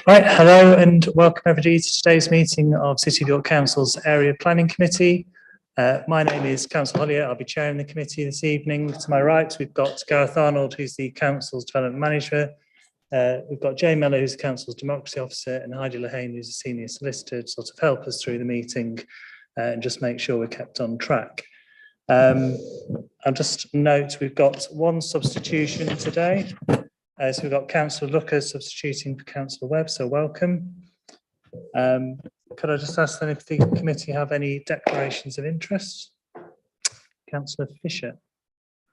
Right, hello and welcome everybody to today's meeting of City of York Council's Area Planning Committee. My name is Councillor Hollier. I'll be chairing the committee this evening. To my right, we've got Gareth Arnold, who's the Council's Development Manager. We've got Jane Mellor, who's the Council's Democracy Officer, and Heidi Lehane, who's a Senior Solicitor, to sort of help us through the meeting and just make sure we're kept on track. I'll just note we've got one substitution today. So we've got Councillor Looker substituting for Councillor Webb, so welcome. Could I just ask then if the committee have any declarations of interest? Councillor Fisher.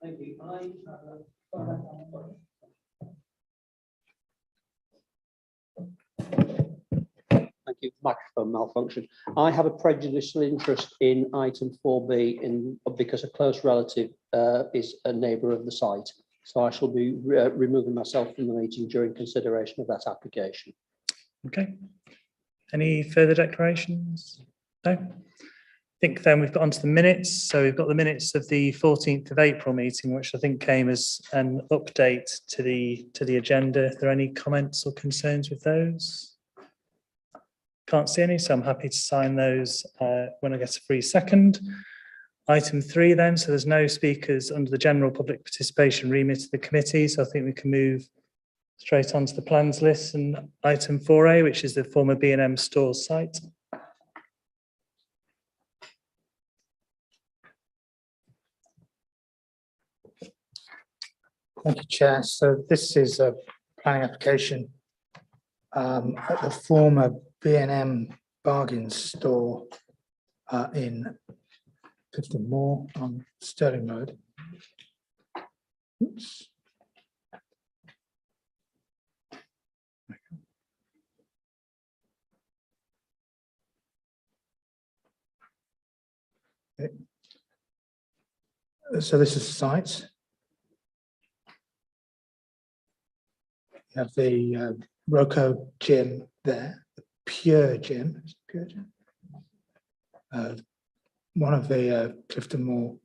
Thank you. Thank you. Microphone malfunction. I have a prejudicial interest in item 4B because a close relative is a neighbour of the site. So I shall be removing myself from the meeting during consideration of that application. Okay. Any further declarations? No. I think then we've got onto the minutes. So we've got the minutes of the 14th of April meeting, which I think came as an update to the agenda. Are there any comments or concerns with those? Can't see any, so I'm happy to sign those when I get a free second. Item 3 then, so there's no speakers under the general public participation remit of the committee, so I think we can move straight on to the plans list. And item 4A, which is the former B&M stores site. Thank you, Chair. So this is a planning application at the former B&M bargain store in Clifton Moor on Stirling Road. Oops. Okay. So this is the site. You have the Roco gym there, the Pure Gym. One of the Clifton Moor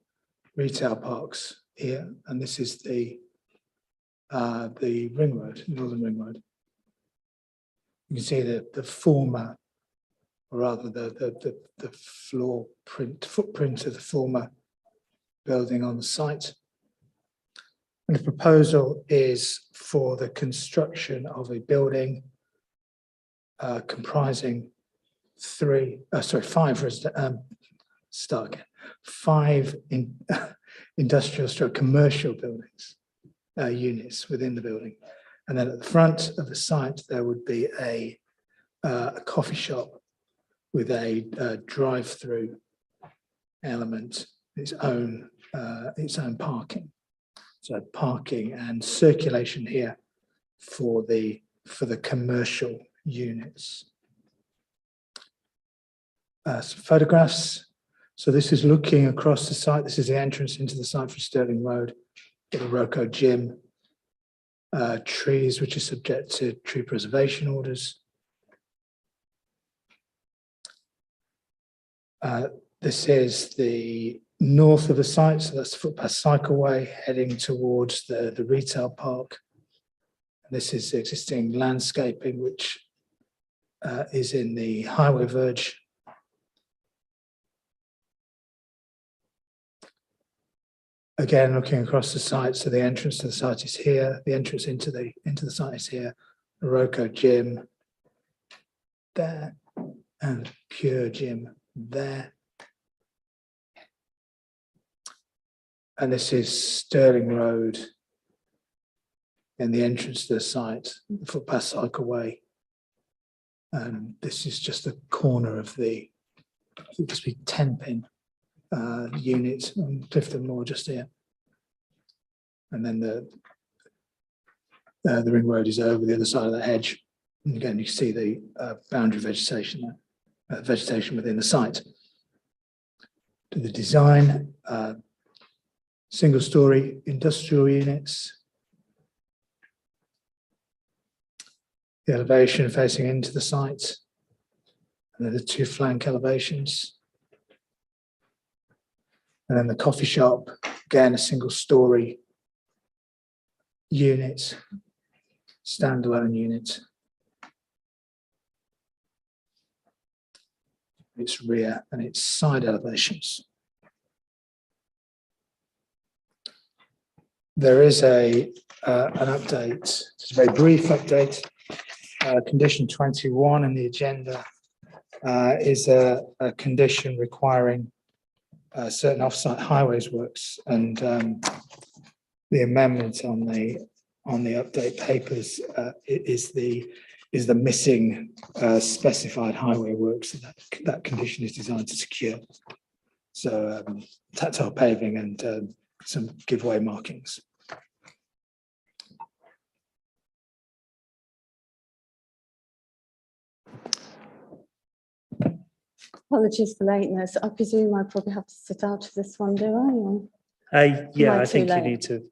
retail parks here, and this is the ring road, Northern Ring Road. You can see the former, or rather the footprint of the former building on the site. And the proposal is for the construction of a building comprising five industrial commercial buildings, units within the building. And then at the front of the site, there would be a coffee shop with a drive-through element, its own parking. So parking and circulation here for the commercial units. Some photographs. So this is looking across the site. This is the entrance into the site for Stirling Road, the Roco gym, trees which are subject to tree preservation orders. This is the north of the site, so that's the footpath cycleway heading towards the retail park. And this is the existing landscaping which is in the highway verge. Again, looking across the site, so the entrance to the site is here. The entrance into the site is here. The Roco gym there, and Pure Gym there. And this is Stirling Road, and the entrance to the site, the footpath cycleway. And this is just the corner of the, I think this would be 10-pin. Unit on Clifton Moor just here, and then the ring road is over the other side of the hedge. And again, you can see the boundary vegetation there, vegetation within the site. To the design, single-story industrial units. The elevation facing into the site, and then the two flank elevations. And then the coffee shop, again, a single story unit standalone unit. Its rear and its side elevations. There is an update, just a very brief update. Condition 21 in the agenda is a condition requiring certain off-site highways works, and the amendment on the update papers is the missing specified highway works that condition is designed to secure. So tactile paving and some giveaway markings. Apologies for lateness. I presume I probably have to sit out of this one, do I? Or Yeah, Am I I think too you late? need to,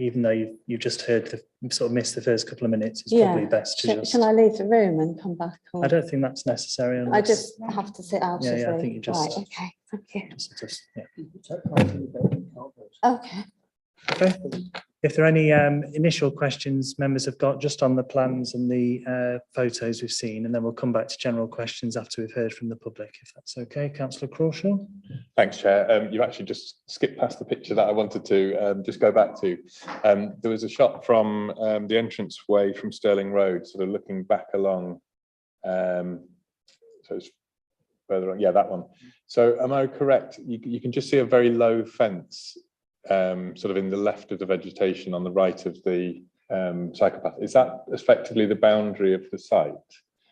even though you've just heard sort of missed the first couple of minutes, it's Yeah. probably best to just. Shall I leave the room and come back? Or I don't think that's necessary. I Unless, just have to sit out Yeah, of yeah, I the. think you just- Right, okay, thank you. yeah. Okay. Okay. If there are any initial questions members have got just on the plans and the photos we've seen, and then we'll come back to general questions after we've heard from the public, if that's okay. Councillor Crawshaw. Thanks, Chair. You've actually just skipped past the picture that I wanted to just go back to. There was a shot from the entranceway from Stirling Road, sort of looking back along. So it's further on. Yeah, that one. So am I correct? You can just see a very low fence sort of in the left of the vegetation on the right of the cycle path. Is that effectively the boundary of the site?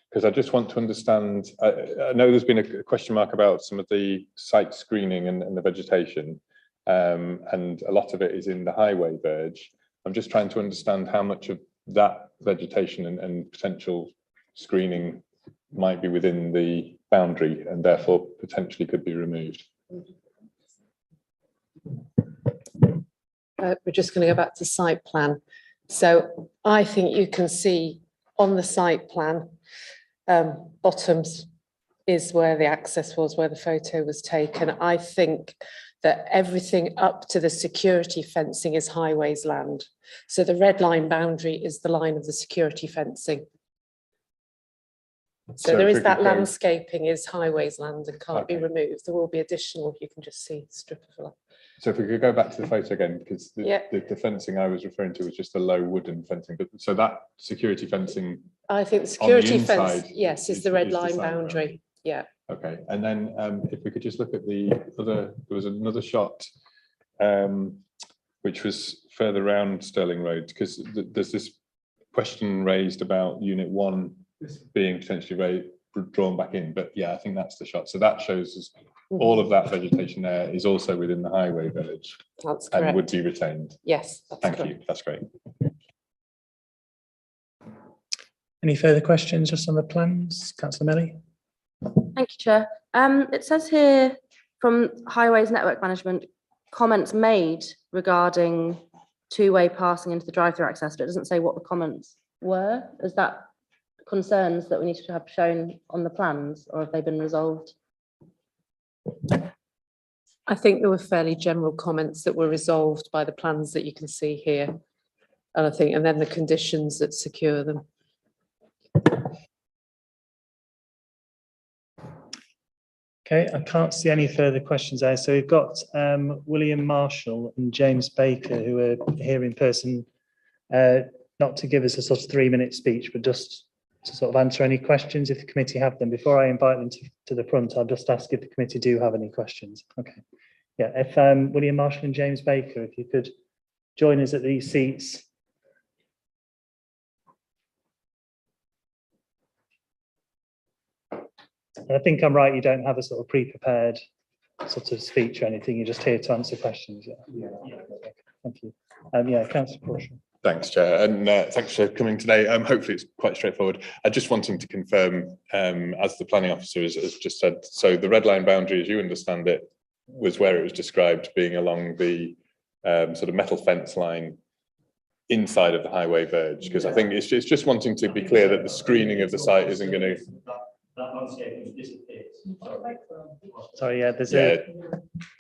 Because I just want to understand, I know there's been a question mark about some of the site screening and the vegetation, and a lot of it is in the highway verge. I'm just trying to understand how much of that vegetation and potential screening might be within the boundary and therefore potentially could be removed. We're just going to go back to site plan. So I think you can see on the site plan, bottoms is where the access was, where the photo was taken. I think that everything up to the security fencing is highways land. So the red line boundary is the line of the security fencing. So there if is we that could go- landscaping is highways land and can't be Okay. removed. There will be additional, you can just see strip of land. So if we could go back to the photo again, because Yeah. the fencing I was referring to was just a low wooden fencing. But so that security fencing, I think the On the security fence, inside yes, is is- the red is the line site boundary. Yeah. okay. And then if we could just look at the other, there was another shot which was further around Stirling Road, because there's this question raised about Unit 1 being potentially drawn back in. But yeah, I think that's the shot. So that shows us all of that vegetation there is also within the highway village That's and would correct. be retained. Yes, that's Thank correct. you. That's great. Any further questions just on the plans? Councillor Melly. Thank you, Chair. It says here from Highways Network Management, comments made regarding two-way passing into the drive-through access, but it doesn't say what the comments were. Is that concerns that we need to have shown on the plans, or have they been resolved? I think there were fairly general comments that were resolved by the plans that you can see here. And I think, and then the conditions that secure them. Okay, I can't see any further questions there. So we've got William Marshall and James Baker, who are here in person, not to give us a sort of 3-minute speech, but just to sort of answer any questions if the committee have them. Before I invite them to the front, I'll just ask if the committee do have any questions. Okay. Yeah, if William Marshall and James Baker, if you could join us at these seats. And I think I'm right, you don't have a sort of pre-prepared sort of speech or anything, you're just here to answer questions. Yeah. Thank you. Yeah, Councillor Crawshaw. Thanks, Chair, and thanks for coming today. Hopefully it's quite straightforward. I just wanting to confirm, as the planning officer has just said, so the red line boundary, as you understand it, was where it was described being along the sort of metal fence line inside of the highway verge, because I think it's just wanting to be clear that the screening of the site isn't going to That landscape disappears. Sorry, yeah, there's Yeah, a,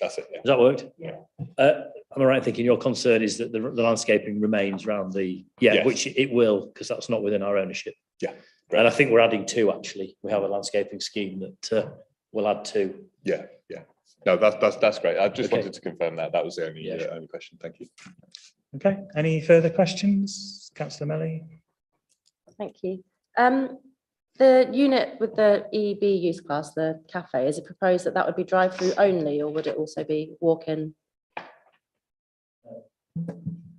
that's it. Yeah. Has that worked? Yeah. Am I right in thinking your concern is that the landscaping remains around the, yeah, Yes. which it will, because that's not within our ownership. Yeah. And I think we're adding two, actually. We have a landscaping scheme that will add two. Yeah, yeah. No, that's great. I just Okay. wanted to confirm that. That was the only Yeah, sure. only question. Thank you. okay, any further questions? Councillor Melly? Thank you. The unit with the EB use class, the cafe, is it proposed that that would be drive-through only, or would it also be walk-in?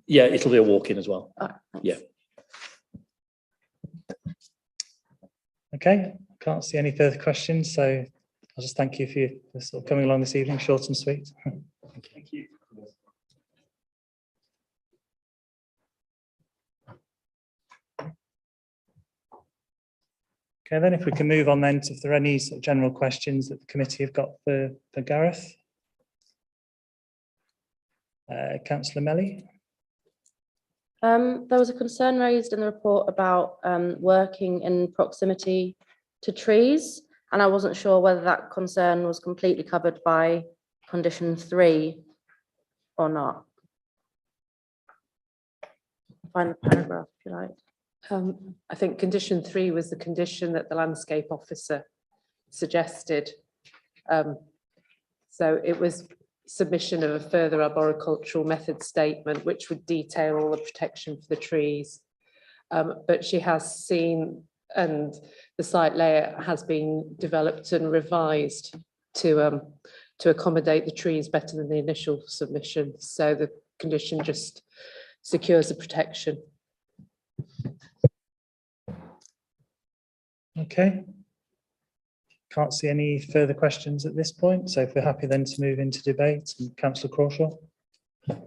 Yeah, it'll be a walk-in as well. Oh, thanks. Yeah. Okay, can't see any further questions, so I'll just thank you for sort of coming along this evening, short and sweet. Thank you. Okay, then if we can move on then to if there are any sort of general questions that the committee have got for Gareth. Councillor Melly? There was a concern raised in the report about working in proximity to trees, and I wasn't sure whether that concern was completely covered by condition 3 or not. Find the paragraph if you like. I think condition 3 was the condition that the landscape officer suggested. So it was submission of a further arboricultural method statement, which would detail all the protection for the trees. But she has seen, and the site layout has been developed and revised to accommodate the trees better than the initial submission. So the condition just secures the protection. Okay. Can't see any further questions at this point, so if we're happy then to move into debate, and Councillor Crawshaw.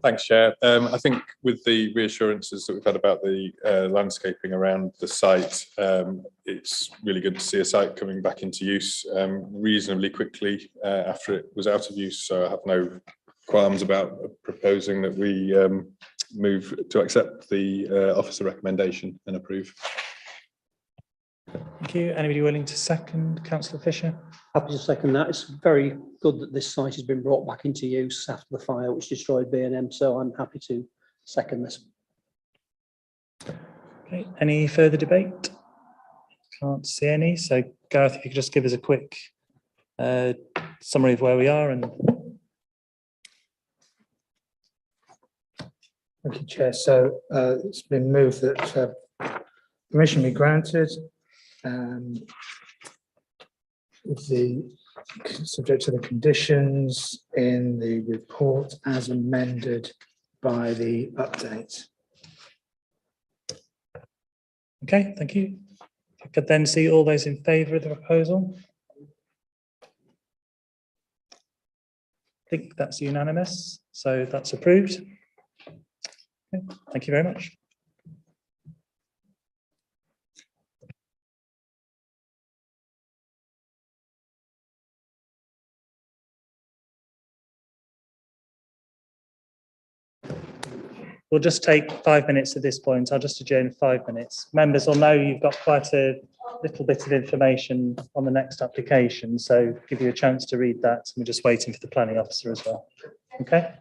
Thanks, Chair. I think with the reassurances that we've had about the landscaping around the site, it's really good to see a site coming back into use reasonably quickly after it was out of use. So I have no qualms about proposing that we move to accept the officer recommendation and approve. Thank you. Anybody willing to second? Councillor Fisher? Happy to second that. It's very good that this site has been brought back into use after the fire which destroyed B&M, so I'm happy to second this. Okay. Any further debate? Can't see any. So Gareth, if you could just give us a quick summary of where we are. And Thank you, Chair. So it's been moved that permission be granted with the subject to the conditions in the report as amended by the update. okay, thank you. If I could then see all those in favour of the proposal. I think that's unanimous, so that's approved. Okay, thank you very much. We'll just take 5 minutes at this point. I'll just adjourn 5 minutes. Members will know you've got quite a little bit of information on the next application, so give you a chance to read that. We're just waiting for the planning officer as well. Okay.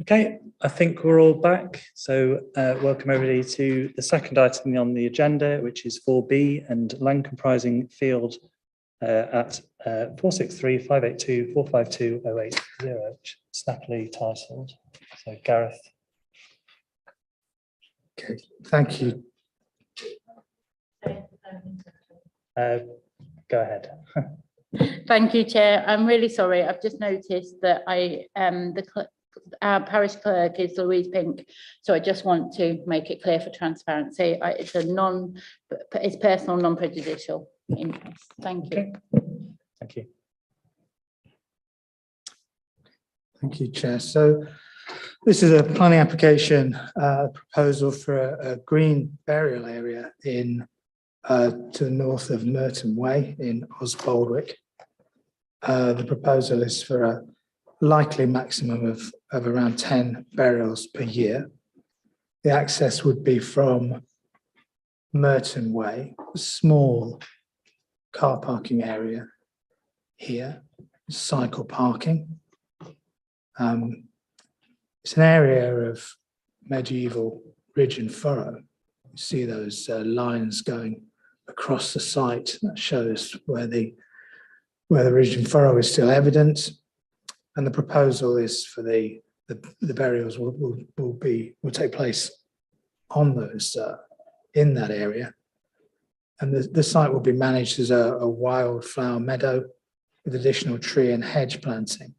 Okay, I think we're all back. So welcome everybody to the second item on the agenda, which is 4B and land comprising field at 463-582-452-080, which is snappily titled. So Gareth. Okay, thank you. Go ahead. Thank you, Chair. I'm really sorry. I've just noticed that our parish clerk is Louise Pink, so I just want to make it clear for transparency. It's personal, non-prejudicial interest. Thank you. Okay. Thank you. Thank you, Chair. So this is a planning application proposal for a green burial area in to the north of Murton Way in Osbaldwick. The proposal is for a likely maximum of around 10 burials per year. The access would be from Murton Way, a small car parking area here, cycle parking. It's an area of medieval ridge and furrow. You see those lines going across the site. That shows where the ridge and furrow is still evident. And the proposal is for the burials will take place on those in that area. And the site will be managed as a wildflower meadow with additional tree and hedge planting.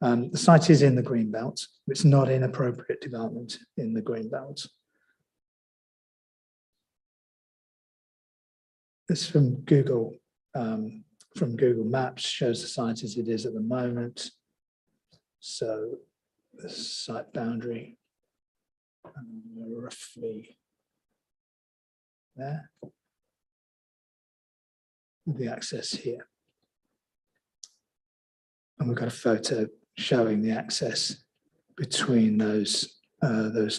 The site is in the green belt. It's not inappropriate development in the green belt. This from Google Maps shows the site as it is at the moment. So the site boundary roughly there. The access here. And we've got a photo showing the access between those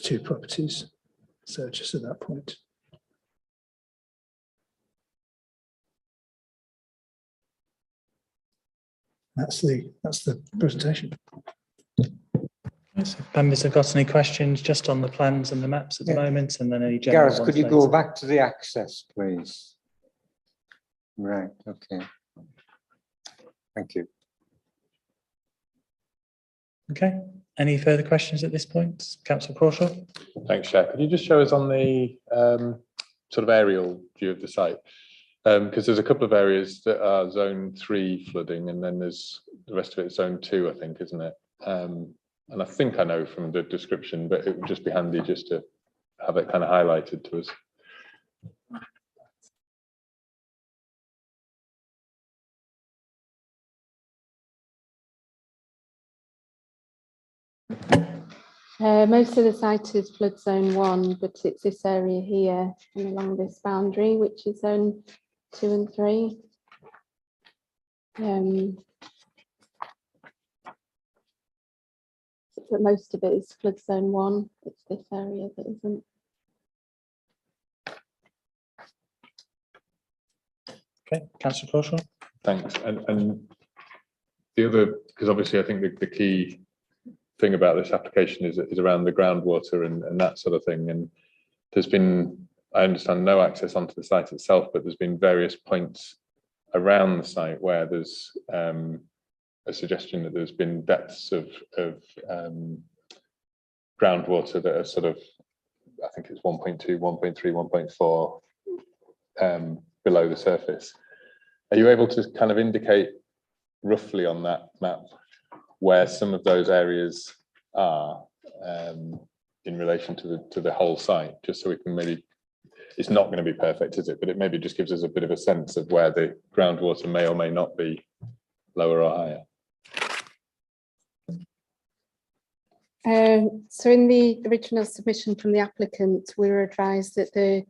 two properties. So just at that point. That's the presentation. So members have got any questions just on the plans and the maps at the moment, and then any general Gareth, could ones you go later? back to the access, please? Right, okay. Thank you. Okay. Any further questions at this point? Councillor Crawshaw? Thanks, Chair. Could you just show us on the sort of aerial view of the site? Because there's a couple of areas that are zone 3 flooding, and then there's the rest of it zone 2, I think, isn't it? And I think I know from the description, but it would just be handy just to have it kind of highlighted to us. Most of the site is flood zone 1, but it's this area here and along this boundary, which is zone 2 and 3. But most of it is flood zone 1. It's this area that isn't. Okay, Councillor Crawshaw? Thanks. And the other, because obviously I think the key thing about this application is around the groundwater and that sort of thing. And there's been, I understand, no access onto the site itself, but there's been various points around the site where there's a suggestion that there's been depths of groundwater that are sort of, I think it's 1.2, 1.3, 1.4 below the surface. Are you able to kind of indicate roughly on that map where some of those areas are in relation to the whole site, just so we can maybe, it's not going to be perfect, is it? But it maybe just gives us a bit of a sense of where the groundwater may or may not be lower or higher. So in the original submission from the applicant, we were advised that the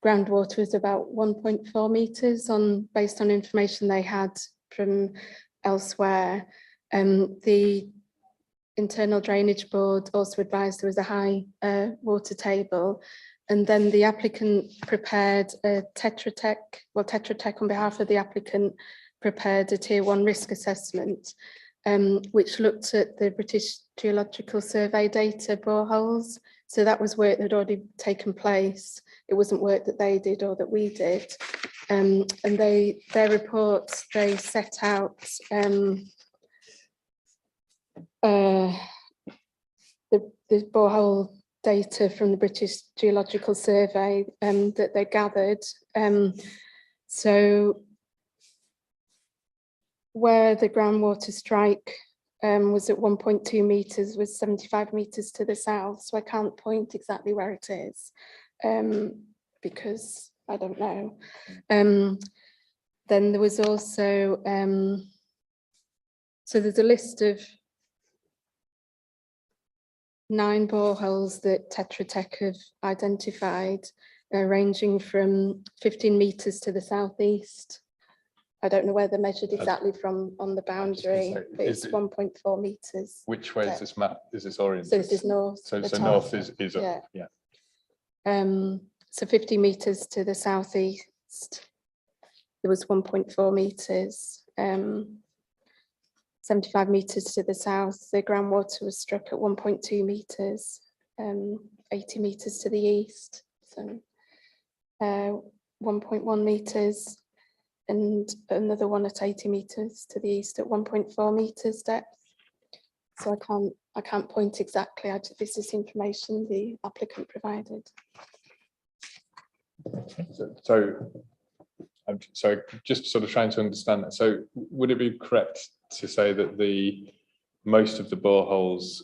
groundwater was about 1.4 metres based on information they had from elsewhere. The internal drainage board also advised there was a high water table, and then the applicant prepared a Tetra Tech on behalf of the applicant prepared a tier 1 risk assessment, which looked at the British Geological Survey data boreholes. So that was work that had already taken place. It wasn't work that they did or that we did. And their report, they set out the borehole data from the British Geological Survey that they gathered. So where the groundwater strike was at 1.2 metres, was 75 metres to the south. So I can't point exactly where it is because I don't know. Then there was also, so there's a list of 9 boreholes that Tetra Tech have identified, ranging from 15 metres to the southeast. I don't know where they're measured exactly from on the boundary, but it's 1.4 metres. Which way is this map? Is this oriented? So this is north. So the top. north is up, yeah. So 50 metres to the southeast, there was 1.4 metres. 75 metres to the south, the groundwater was struck at 1.2 metres, 80 metres to the east, so 1.1 metres, and another one at 80 metres to the east at 1.4 metres depth. So I can't point exactly. This is information the applicant provided. So I'm just sort of trying to understand that. So would it be correct to say that most of the boreholes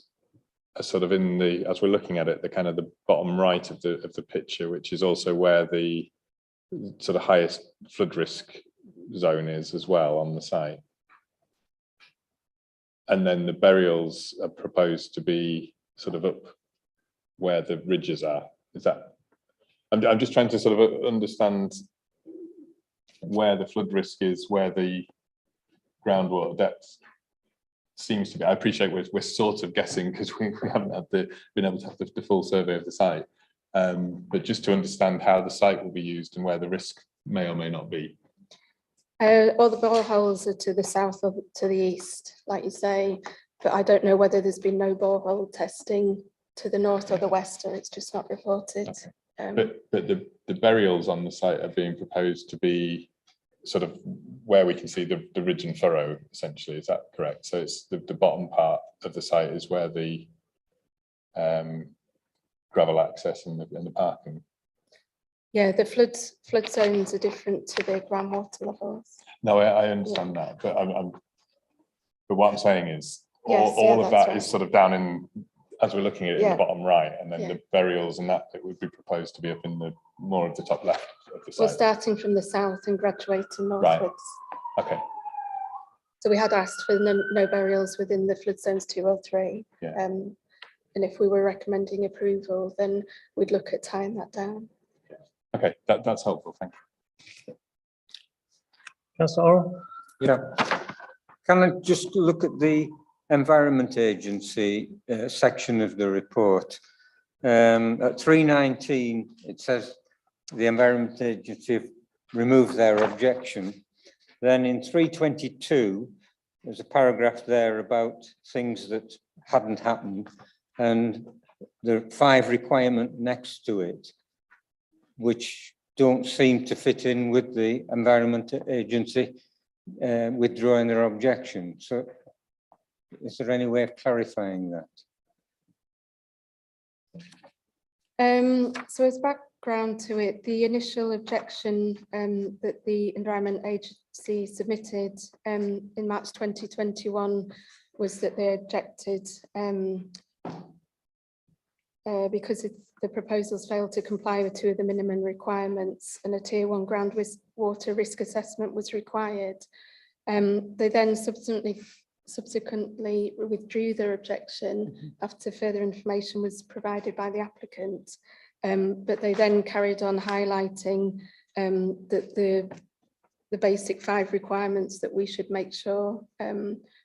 are sort of in the, as we're looking at it, the kind of the bottom right of the picture, which is also where the sort of highest flood risk zone is as well on the site? And then the burials are proposed to be sort of up where the ridges are. Is that? I'm just trying to sort of understand where the flood risk is, where the groundwater depth seems to be. I appreciate we're sort of guessing because we haven't been able to have the full survey of the site, but just to understand how the site will be used and where the risk may or may not be. All the boreholes are to the south or to the east, like you say, but I don't know whether there's been no borehole testing to the north or the west, or it's just not reported. Okay. But the burials on the site are being proposed to be sort of where we can see the ridge and furrow, essentially. Is that correct? So it's the bottom part of the site is where the gravel access and the parking. Yeah, the flood zones are different to the groundwater levels. No, I understand that, but but what I'm saying is Yes, all of that right. is sort of down in, as we're looking at it in the bottom right, and then the burials and that it would be proposed to be up in the more of the top left of the site. We're starting from the south and graduating northwards. Right. Okay. So we had asked for no burials within the flood zones 2 or 3. Yeah. And if we were recommending approval, then we'd look at tying that down. Okay, that's helpful. Thank you. Councillor Orrell? Yeah. Can I just look at the Environment Agency section of the report? At 319, it says the Environment Agency removed their objection. Then in 322, there's a paragraph there about things that hadn't happened, and the 5 requirement next to it, which don't seem to fit in with the Environment Agency withdrawing their objection. So is there any way of clarifying that? So as background to it, the initial objection that the Environment Agency submitted in March 2021 was that they objected because the proposals failed to comply with 2 of the minimum requirements, and a Tier 1 groundwater risk assessment was required. They then subsequently withdrew their objection after further information was provided by the applicant, but they then carried on highlighting that the basic 5 requirements that we should make sure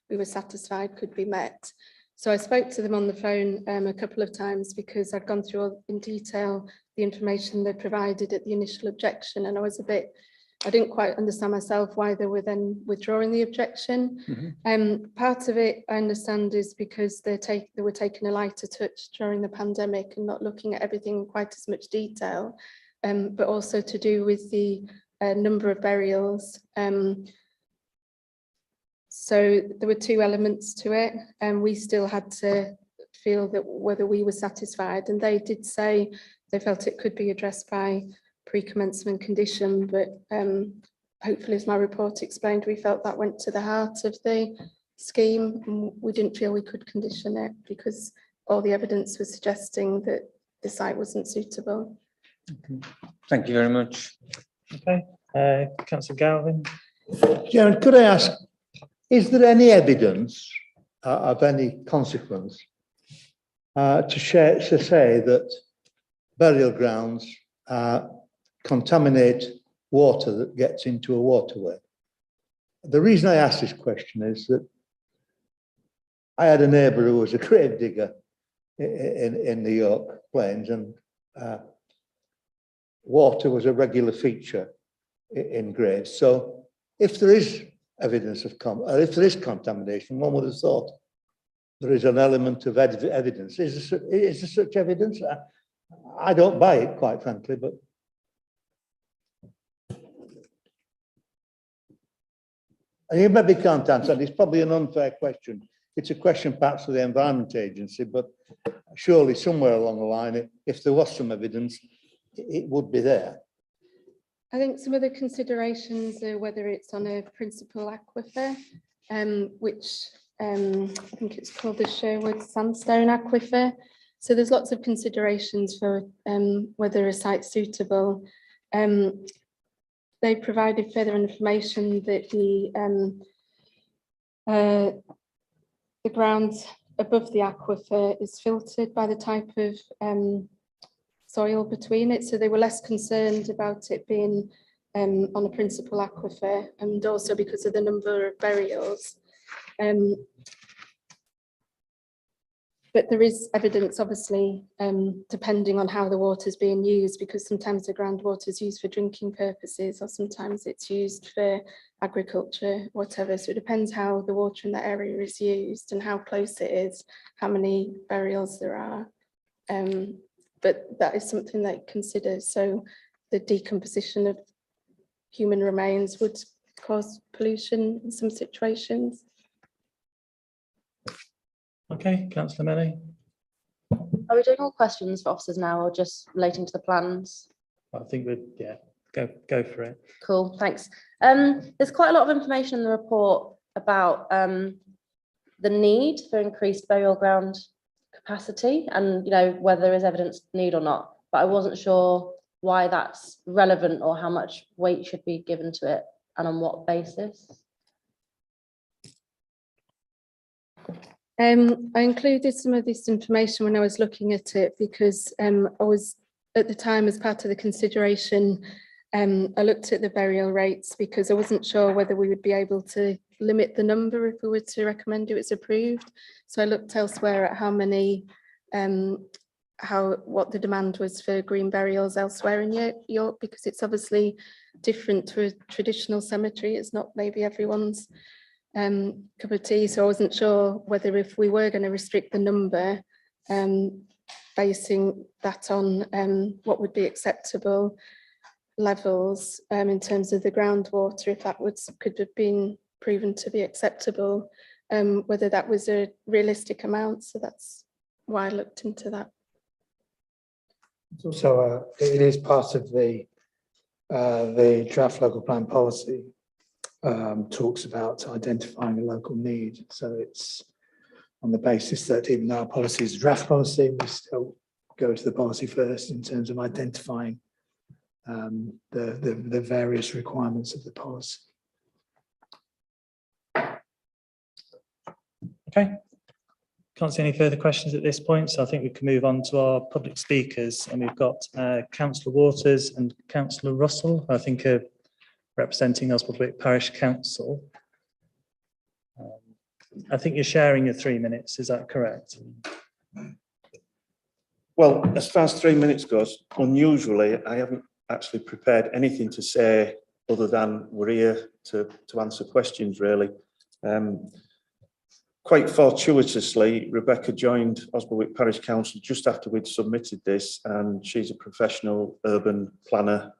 we were satisfied could be met. So I spoke to them on the phone a couple of times because I'd gone through in detail the information they provided at the initial objection, and I was a bit I didn't quite understand myself why they were then withdrawing the objection. Part of it I understand is because they were taking a lighter touch during the pandemic and not looking at everything in quite as much detail, but also to do with the number of burials. So there were two elements to it, and we still had to feel that whether we were satisfied, and they did say they felt it could be addressed by pre-commencement condition, but hopefully, as my report explained, we felt that went to the heart of the scheme, and we didn't feel we could condition it because all the evidence was suggesting that the site wasn't suitable. Thank you very much. Okay, Councillor Galvin. Chairman, could I ask, is there any evidence of any consequence to say that burial grounds contaminate water that gets into a waterway? The reason I ask this question is that I had a neighbour who was a grave digger in the York Plains, and water was a regular feature in graves. So if there is evidence of if there is contamination, one would have thought there is an element of evidence. Is there such evidence? I don't buy it, quite frankly, but and you maybe can't answer. It's probably an unfair question. It's a question perhaps for the Environment Agency, but surely somewhere along the line, if there was some evidence, it would be there. I think some of the considerations are whether it's on a principal aquifer, which I think it's called the Sherwood Sandstone Aquifer. So there's lots of considerations for whether a site's suitable. They provided further information that the ground above the aquifer is filtered by the type of soil between it. So they were less concerned about it being on a principal aquifer, and also because of the number of burials. But there is evidence, obviously, depending on how the water is being used, because sometimes the groundwater is used for drinking purposes, or sometimes it's used for agriculture, whatever. So it depends how the water in that area is used and how close it is, how many burials there are. But that is something they consider. So the decomposition of human remains would cause pollution in some situations. Okay, Councillor Melly. Are we doing all questions for officers now, or just relating to the plans? I think we'd, go for it. Cool, thanks. There's quite a lot of information in the report about the need for increased burial ground capacity, and whether there is evidence need or not. But I wasn't sure why that's relevant or how much weight should be given to it and on what basis. I included some of this information when I was looking at it because I was at the time, as part of the consideration, I looked at the burial rates because I wasn't sure whether we would be able to limit the number if we were to recommend it was approved. So I looked elsewhere at how many, what the demand was for green burials elsewhere in York, because it's obviously different to a traditional cemetery. It's not maybe everyone's cup of tea. So I wasn't sure whether if we were going to restrict the number, basing that on what would be acceptable levels in terms of the groundwater, if that could have been proven to be acceptable, whether that was a realistic amount. So that's why I looked into that. It's also it is part of the draft local plan policy. Talks about identifying a local need. So it's on the basis that even though our policy is a draft policy, we still go to the policy first in terms of identifying the various requirements of the policy. Okay. Can't see any further questions at this point, so I think we can move on to our public speakers, and we've got Councillor Waters and Councillor Russell, I think are representing Oswaldwick Parish Council. I think you're sharing your 3 minutes, is that correct? Well, as far as 3 minutes goes, unusually, I haven't actually prepared anything to say other than we're here to answer questions, really. Quite fortuitously, Rebecca joined Osberwick Parish Council just after we'd submitted this, and she's a professional urban planner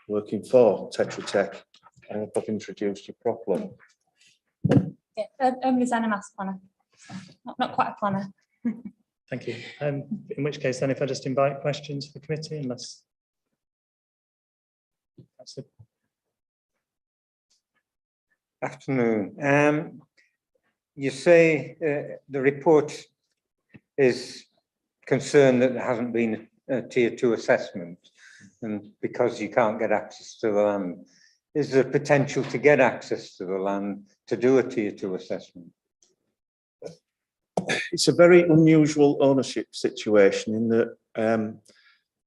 working for Tetra Tech. I hope I've introduced you properly. Yeah, I'm Rosanna Mass planner. Not quite a planner. Thank you. In which case, then, if I just invite questions for the committee, unless that's it. Afternoon. You say the report is concerned that there hasn't been a tier 2 assessment, and because you can't get access to the land, is there potential to get access to the land to do a tier 2 assessment? It's a very unusual ownership situation in that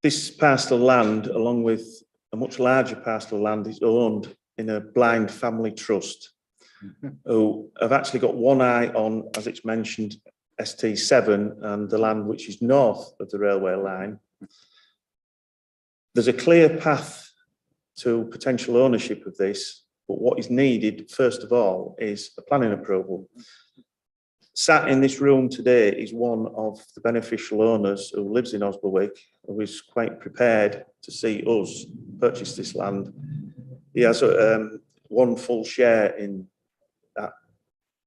this parcel of land, along with a much larger parcel of land, is owned in a blind family trust who have actually got one eye on, as it's mentioned, ST7 and the land which is north of the railway line. There's a clear path to potential ownership of this, but what is needed, first of all, is a planning approval. Sat in this room today is one of the beneficial owners who lives in Osberwick, who is quite prepared to see us purchase this land. He has one full share in that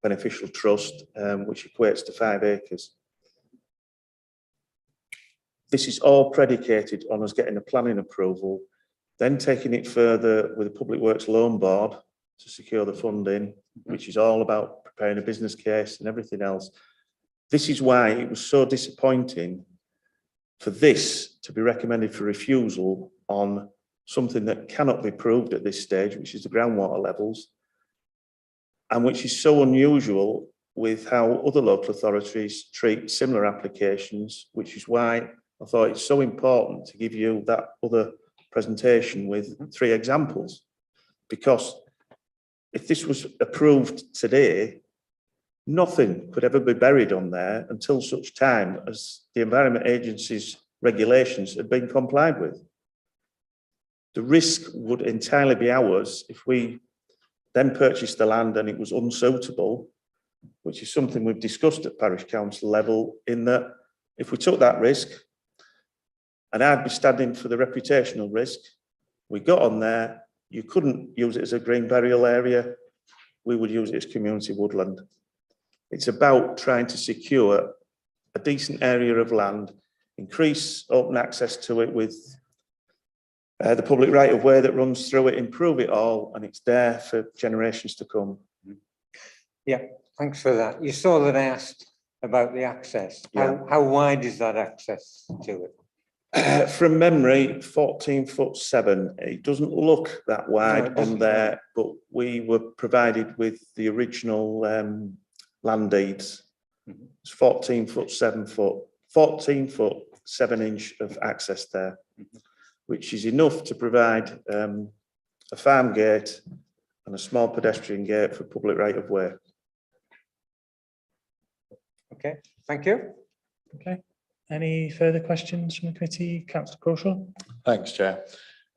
beneficial trust, which equates to 5 acres. This is all predicated on us getting a planning approval, then taking it further with the Public Works Loan Board to secure the funding, which is all about preparing a business case and everything else. This is why it was so disappointing for this to be recommended for refusal on something that cannot be proved at this stage, which is the groundwater levels, and which is so unusual with how other local authorities treat similar applications, which is why I thought it's so important to give you that other presentation with 3 examples. Because if this was approved today, nothing could ever be buried on there until such time as the Environment Agency's regulations had been complied with. The risk would entirely be ours if we then purchased the land and it was unsuitable, which is something we've discussed at parish council level, in that if we took that risk, and I'd be standing for the reputational risk, we got on there, you couldn't use it as a green burial area, we would use it as community woodland. It's about trying to secure a decent area of land, increase open access to it with the public right of way that runs through it, improve it all, and it's there for generations to come. Yeah, thanks for that. You saw that I asked about the access. Yeah. How wide is that access to it? From memory, 14'7". It doesn't look that wide on there, but we were provided with the original land deeds. It's 14 foot 7 inch of access there, which is enough to provide a farm gate and a small pedestrian gate for public right of way. Okay, thank you. Okay. Any further questions from the committee? Councillor Crawshaw. Thanks, Chair.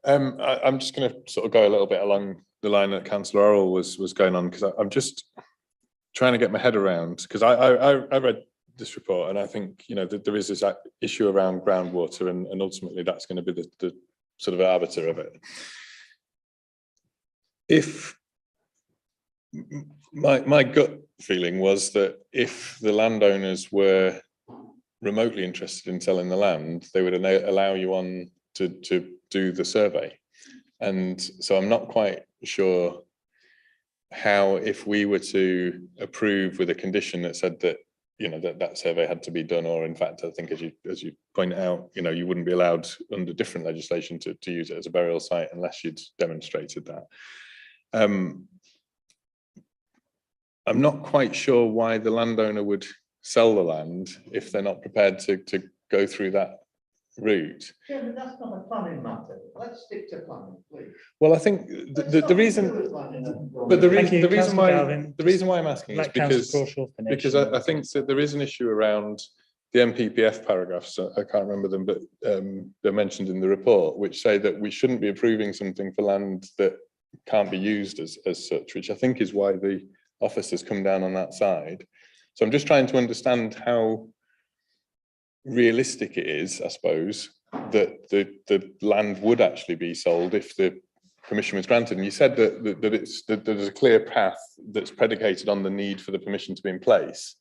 I'm just going to sort of go a little bit along the line that Councillor Orrell was going on, because I'm just trying to get my head around, because I read this report and I think, you know, that there is this issue around groundwater, and ultimately that's going to be the sort of arbiter of it. If my gut feeling was that if the landowners were remotely interested in selling the land, they would allow you on to do the survey. And so I'm not quite sure how, if we were to approve with a condition that said that, you know, that survey had to be done, or in fact, I think as you point out, you know, you wouldn't be allowed under different legislation to use it as a burial site unless you'd demonstrated that. I'm not quite sure why the landowner would sell the land if they're not prepared to go through that route. Chairman, that's not a planning matter. Let's stick to planning, please. Well, I think the reason, but the reason why I'm asking is because I think that there is an issue around the MPPF paragraphs. I can't remember them, but they're mentioned in the report, which say that we shouldn't be approving something for land that can't be used as such, which I think is why the office has come down on that side. So I'm just trying to understand how realistic it is, I suppose, that the land would actually be sold if the permission was granted. And you said that there's a clear path that's predicated on the need for the permission to be in place.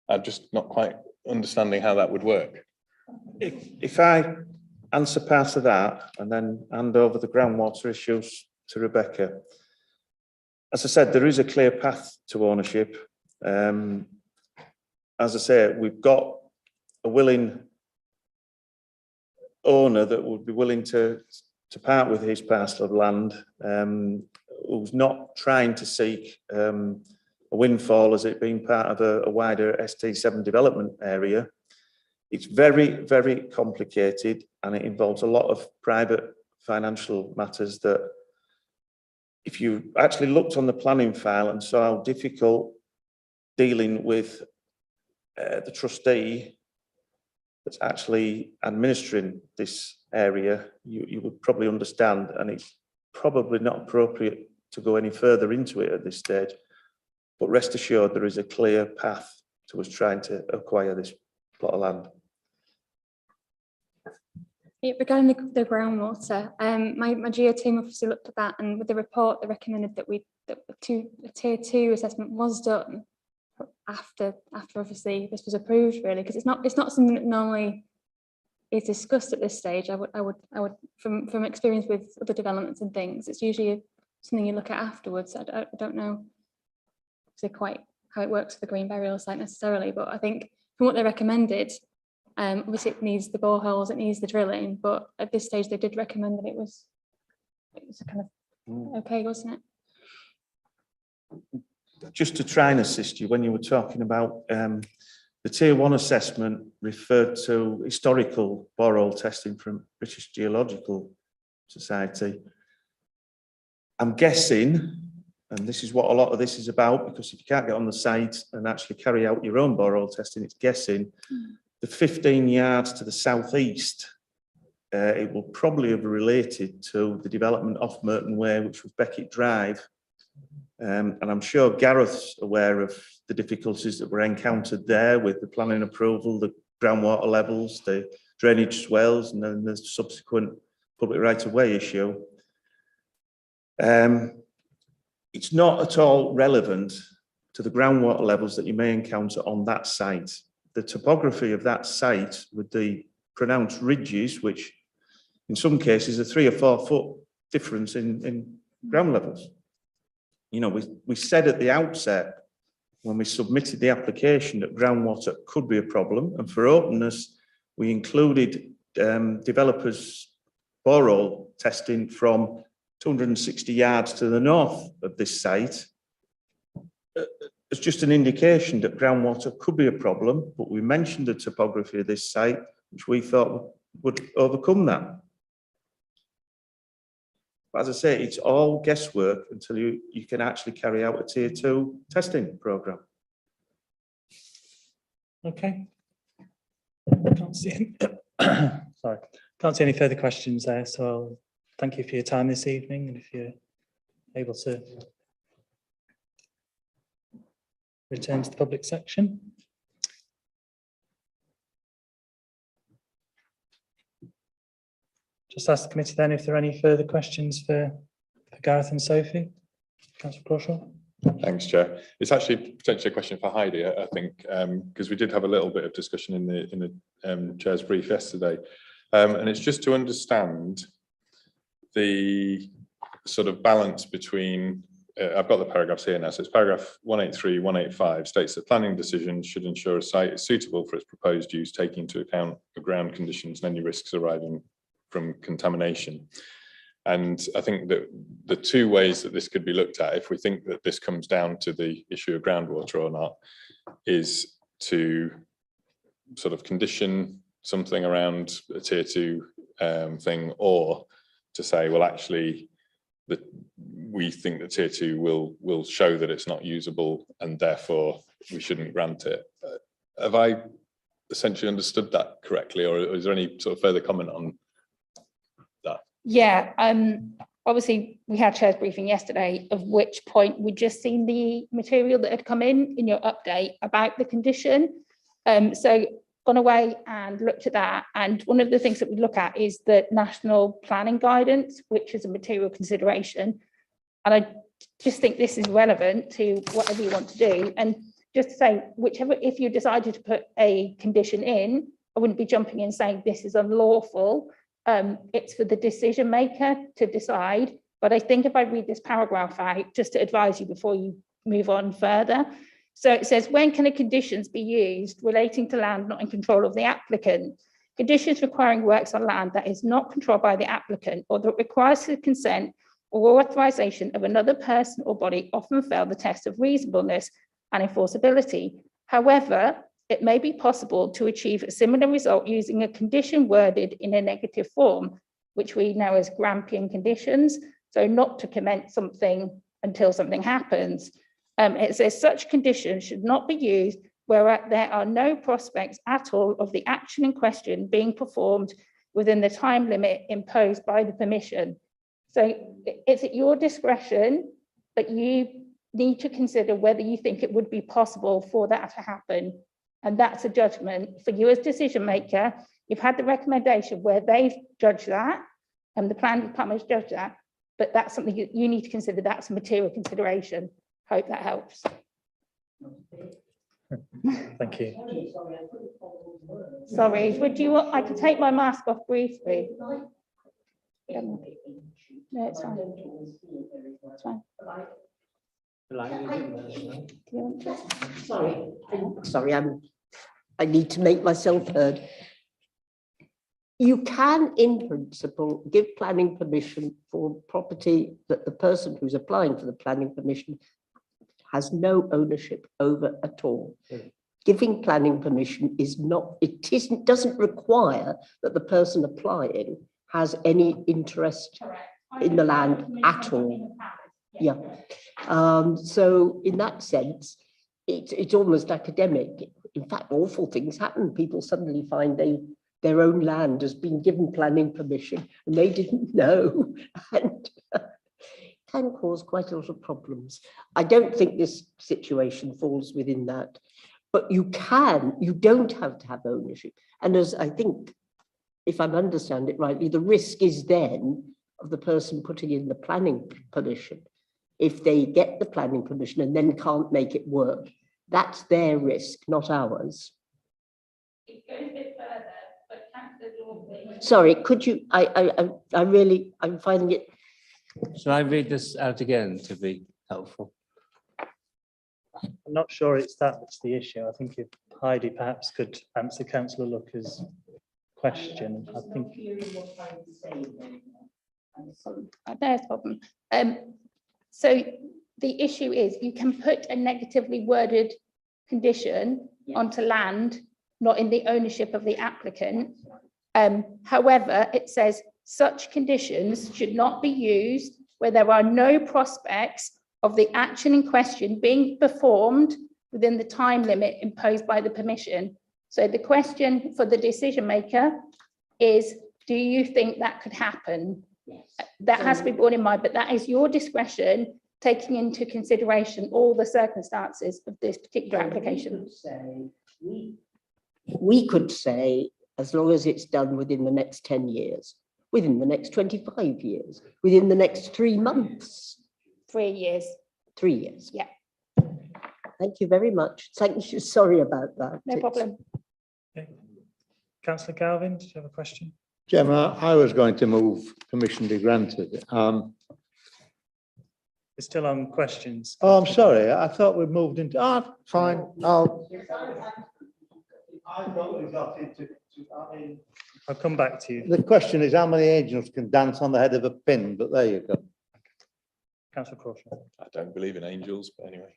I'm just not quite understanding how that would work. If I answer part of that and then hand over the groundwater issues to Rebecca. As I said, there is a clear path to ownership. As I say, we've got a willing owner that would be willing to part with his parcel of land, who's not trying to seek a windfall as it being part of a wider ST7 development area. It's very, very complicated and it involves a lot of private financial matters that if you actually looked on the planning file and saw how difficult dealing with the trustee that's actually administering this area, you would probably understand, and it's probably not appropriate to go any further into it at this stage. But rest assured, there is a clear path to us trying to acquire this plot of land. Yeah, regarding the groundwater, my geo team obviously looked at that, and with the report, they recommended that a tier 2 assessment was done after obviously this was approved, really, because it's not something that normally is discussed at this stage. I would from experience with other developments and things, it's usually something you look at afterwards. I don't know quite how it works for the green burial site necessarily, but I think from what they recommended, obviously it needs the boreholes, it needs the drilling, but at this stage they did recommend that it was kind of okay, wasn't it? Just to try and assist you, when you were talking about the tier 1 assessment referred to historical borehole testing from British Geological Society. I'm guessing, and this is what a lot of this is about, because if you can't get on the site and actually carry out your own borehole testing, it's guessing. The 15 yards to the southeast, it will probably have related to the development off Murton Way, which was Beckett Drive. And I'm sure Gareth's aware of the difficulties that were encountered there with the planning approval, the groundwater levels, the drainage swells, and then the subsequent public right-of-way issue. It's not at all relevant to the groundwater levels that you may encounter on that site. The topography of that site with the pronounced ridges, which in some cases are 3 or 4 foot difference in ground levels. You know, we said at the outset when we submitted the application that groundwater could be a problem, and for openness, we included developers' borehole testing from 260 yards to the north of this site. It's just an indication that groundwater could be a problem, but we mentioned the topography of this site, which we thought would overcome that. But as I say, it's all guesswork until you can actually carry out a tier 2 testing program. Okay. Can't see any, sorry, can't see any further questions there. So I'll thank you for your time this evening, and if you're able to return to the public section. Just ask the committee then if there are any further questions for Gareth and Sophie. Councillor Crawshaw. Thanks, Chair. It's actually potentially a question for Heidi, I think, because we did have a little bit of discussion in the Chair's brief yesterday, and it's just to understand the sort of balance between. I've got the paragraphs here now. So it's paragraph 183, 185 states that planning decisions should ensure a site is suitable for its proposed use, taking into account the ground conditions and any risks arising from contamination. And I think that the 2 ways that this could be looked at, if we think that this comes down to the issue of groundwater or not, is to sort of condition something around a tier 2 thing, or to say, well, actually, that we think that tier 2 will show that it's not usable and therefore we shouldn't grant it. Have I essentially understood that correctly, or is there any sort of further comment on that? Yeah, obviously we had chair's briefing yesterday, of which point we'd just seen the material that had come in your update about the condition. So gone away and looked at that. And one of the things that we look at is the national planning guidance, which is a material consideration. And I just think this is relevant to whatever you want to do. And just to say, whichever, if you decided to put a condition in, I wouldn't be jumping in saying this is unlawful. It's for the decision maker to decide. But I think if I read this paragraph out, just to advise you before you move on further. So it says, when can a conditions be used relating to land not in control of the applicant? Conditions requiring works on land that is not controlled by the applicant or that requires the consent or authorization of another person or body often fail the test of reasonableness and enforceability. However, it may be possible to achieve a similar result using a condition worded in a negative form, which we know as Grampian conditions. So not to commence something until something happens. It says such conditions should not be used where there are no prospects at all of the action in question being performed within the time limit imposed by the permission. So it's at your discretion, but you need to consider whether you think it would be possible for that to happen. And that's a judgment for you as decision maker. You've had the recommendation where they've judged that and the planning department has judged that, but that's something you need to consider. That's a material consideration. Hope that helps. Thank you. Sorry, would you, I can take my mask off briefly. No, it's fine. It's fine. Sorry, I need to make myself heard. You can, in principle, give planning permission for property that the person who's applying for the planning permission has no ownership over at all. Giving planning permission is not, doesn't require that the person applying has any interest in the land at all. Yeah. So in that sense, it's almost academic. In fact, awful things happen. People suddenly find their own land has been given planning permission and they didn't know, and can cause quite a lot of problems. I don't think this situation falls within that, but you don't have to have ownership. And as I think, if I understand it rightly, the risk is then of the person putting in the planning permission. If they get the planning permission and then can't make it work, that's their risk, not ours. It goes a bit further, but Councillor, sorry, could you, I'm finding it. Shall I read this out again to be helpful? I'm not sure it's that's the issue. I think if Heidi perhaps could answer Councillor Looker's question. I think there's a problem. So the issue is you can put a negatively worded condition onto land, not in the ownership of the applicant. However, it says such conditions should not be used where there are no prospects of the action in question being performed within the time limit imposed by the permission. So the question for the decision maker is, do you think that could happen? That has to be borne in mind, but that is your discretion, taking into consideration all the circumstances of this particular application. We could say, as long as it's done within the next 10 years, within the next 25 years, within the next 3 months. 3 years. 3 years. Yeah. Thank you very much. Thank you. Sorry about that. No problem. okay. Councillor Galvin, do you have a question? Gemma, I was going to move permission be granted. We're still on questions. Oh, I'm sorry. I thought we moved into. Oh, fine. I'll. I thought we got into. I'll come back to you. The question is how many angels can dance on the head of a pin? But there you go. Councillor Crawford. I don't believe in angels, but anyway.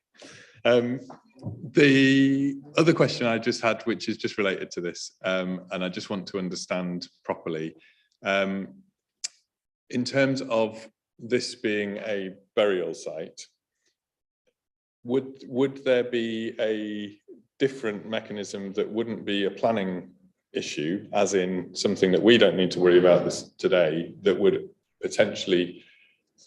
The other question I just had, which is just related to this, and I just want to understand properly, in terms of this being a burial site, would there be a different mechanism that wouldn't be a planning issue, as in something that we don't need to worry about this today, that would potentially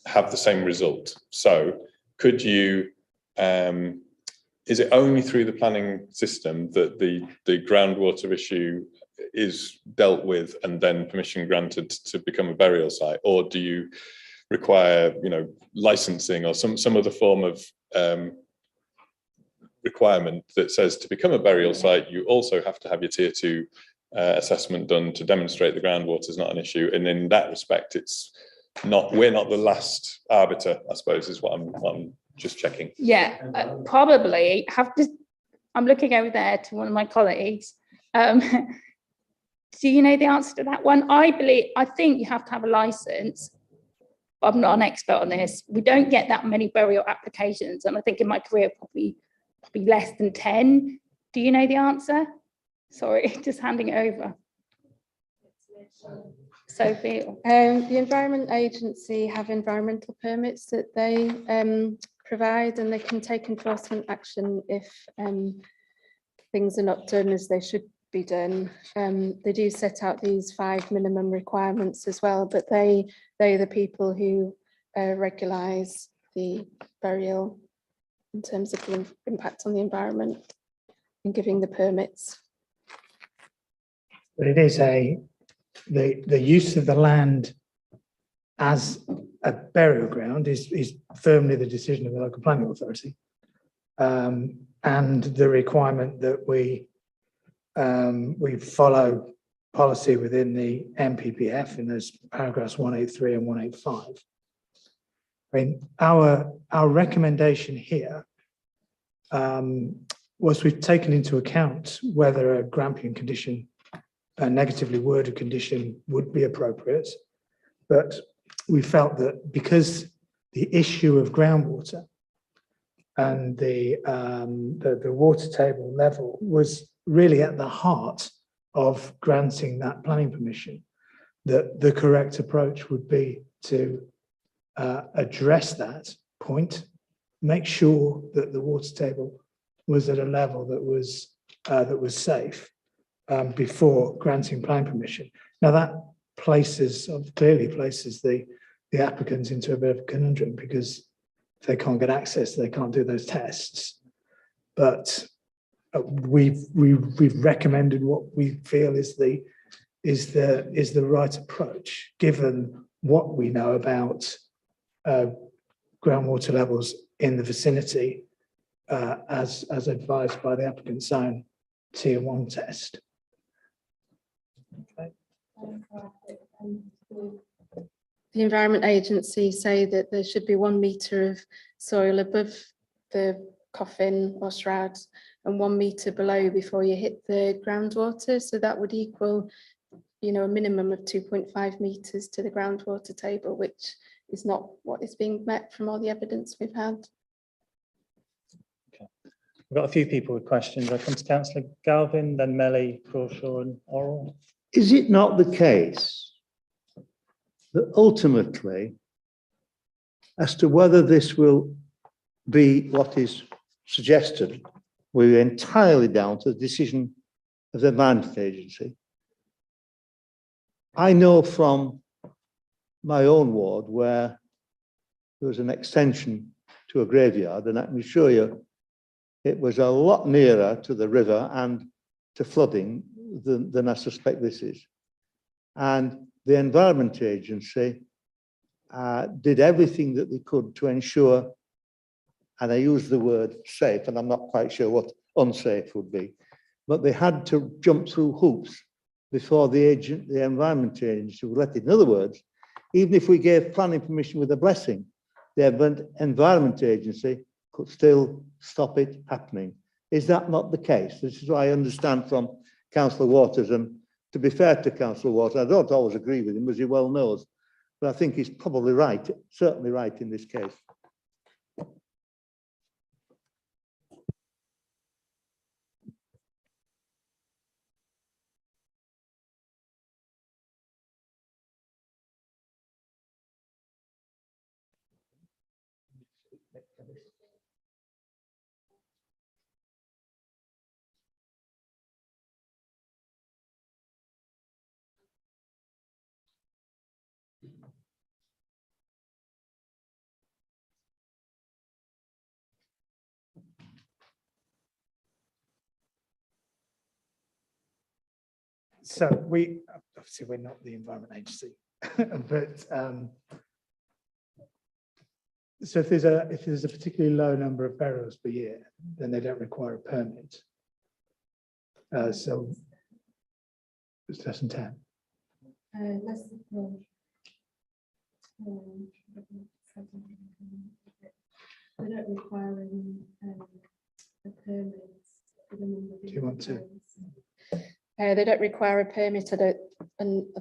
have the same result. So could you, is it only through the planning system that the groundwater issue is dealt with and then permission granted to become a burial site? Or do you require, you know, licensing or some other form of requirement that says to become a burial site, you also have to have your tier 2 assessment done to demonstrate the groundwater is not an issue? And in that respect, it's not, we're not the last arbiter, I suppose, is what I'm just checking. Yeah, probably have to. I'm looking over there to one of my colleagues. Do you know the answer to that one? I think you have to have a license. I'm not an expert on this. We don't get that many burial applications, and I think in my career probably less than 10. Do you know the answer? Sorry, just handing it over. Sophie. The Environment Agency have environmental permits that they provide, and they can take enforcement action if things are not done as they should be done. They do set out these 5 minimum requirements as well, but they're the people who regulise the burial in terms of the impact on the environment and giving the permits. But it is the use of the land as a burial ground is firmly the decision of the local planning authority. And the requirement that we follow policy within the MPPF in those paragraphs 183 and 185. I mean, our recommendation here was we've taken into account whether a Grampian condition, a negatively worded condition, would be appropriate, but we felt that because the issue of groundwater and the water table level was really at the heart of granting that planning permission, that the correct approach would be to address that point, make sure that the water table was at a level that was safe before granting planning permission. Now that clearly places the applicants into a bit of a conundrum, because if they can't get access, they can't do those tests. But we've recommended what we feel is the right approach, given what we know about groundwater levels in the vicinity, as advised by the applicant's own tier 1 test. Okay. The Environment Agency say that there should be 1 metre of soil above the coffin or shrouds and 1 metre below before you hit the groundwater. So that would equal, you know, a minimum of 2.5 metres to the groundwater table, which is not what is being met from all the evidence we've had. Okay. We've got a few people with questions. I come to Councillor Galvin, then Melly, Crawshaw and Orrell. Is it not the case that ultimately, as to whether this will be what is suggested, we're entirely down to the decision of the Environment Agency? I know from my own ward where there was an extension to a graveyard, and I can assure you it was a lot nearer to the river and to flooding than I suspect this is. And the Environment Agency did everything that they could to ensure, and I use the word safe, and I'm not quite sure what unsafe would be, but they had to jump through hoops before the Environment Agency would let it. In other words, even if we gave planning permission with a blessing, the Environment Agency could still stop it happening. Is that not the case? This is what I understand from Councillor Waters, and to be fair to Councillor Waters, I don't always agree with him, as he well knows, but I think he's probably right, certainly right in this case. So we, obviously we're not the Environment Agency, but so if there's a particularly low number of burials per year, then they don't require a permit. So it's less than 10. Less than they don't require a permit for the number of. Do you want to? They don't require a permit, I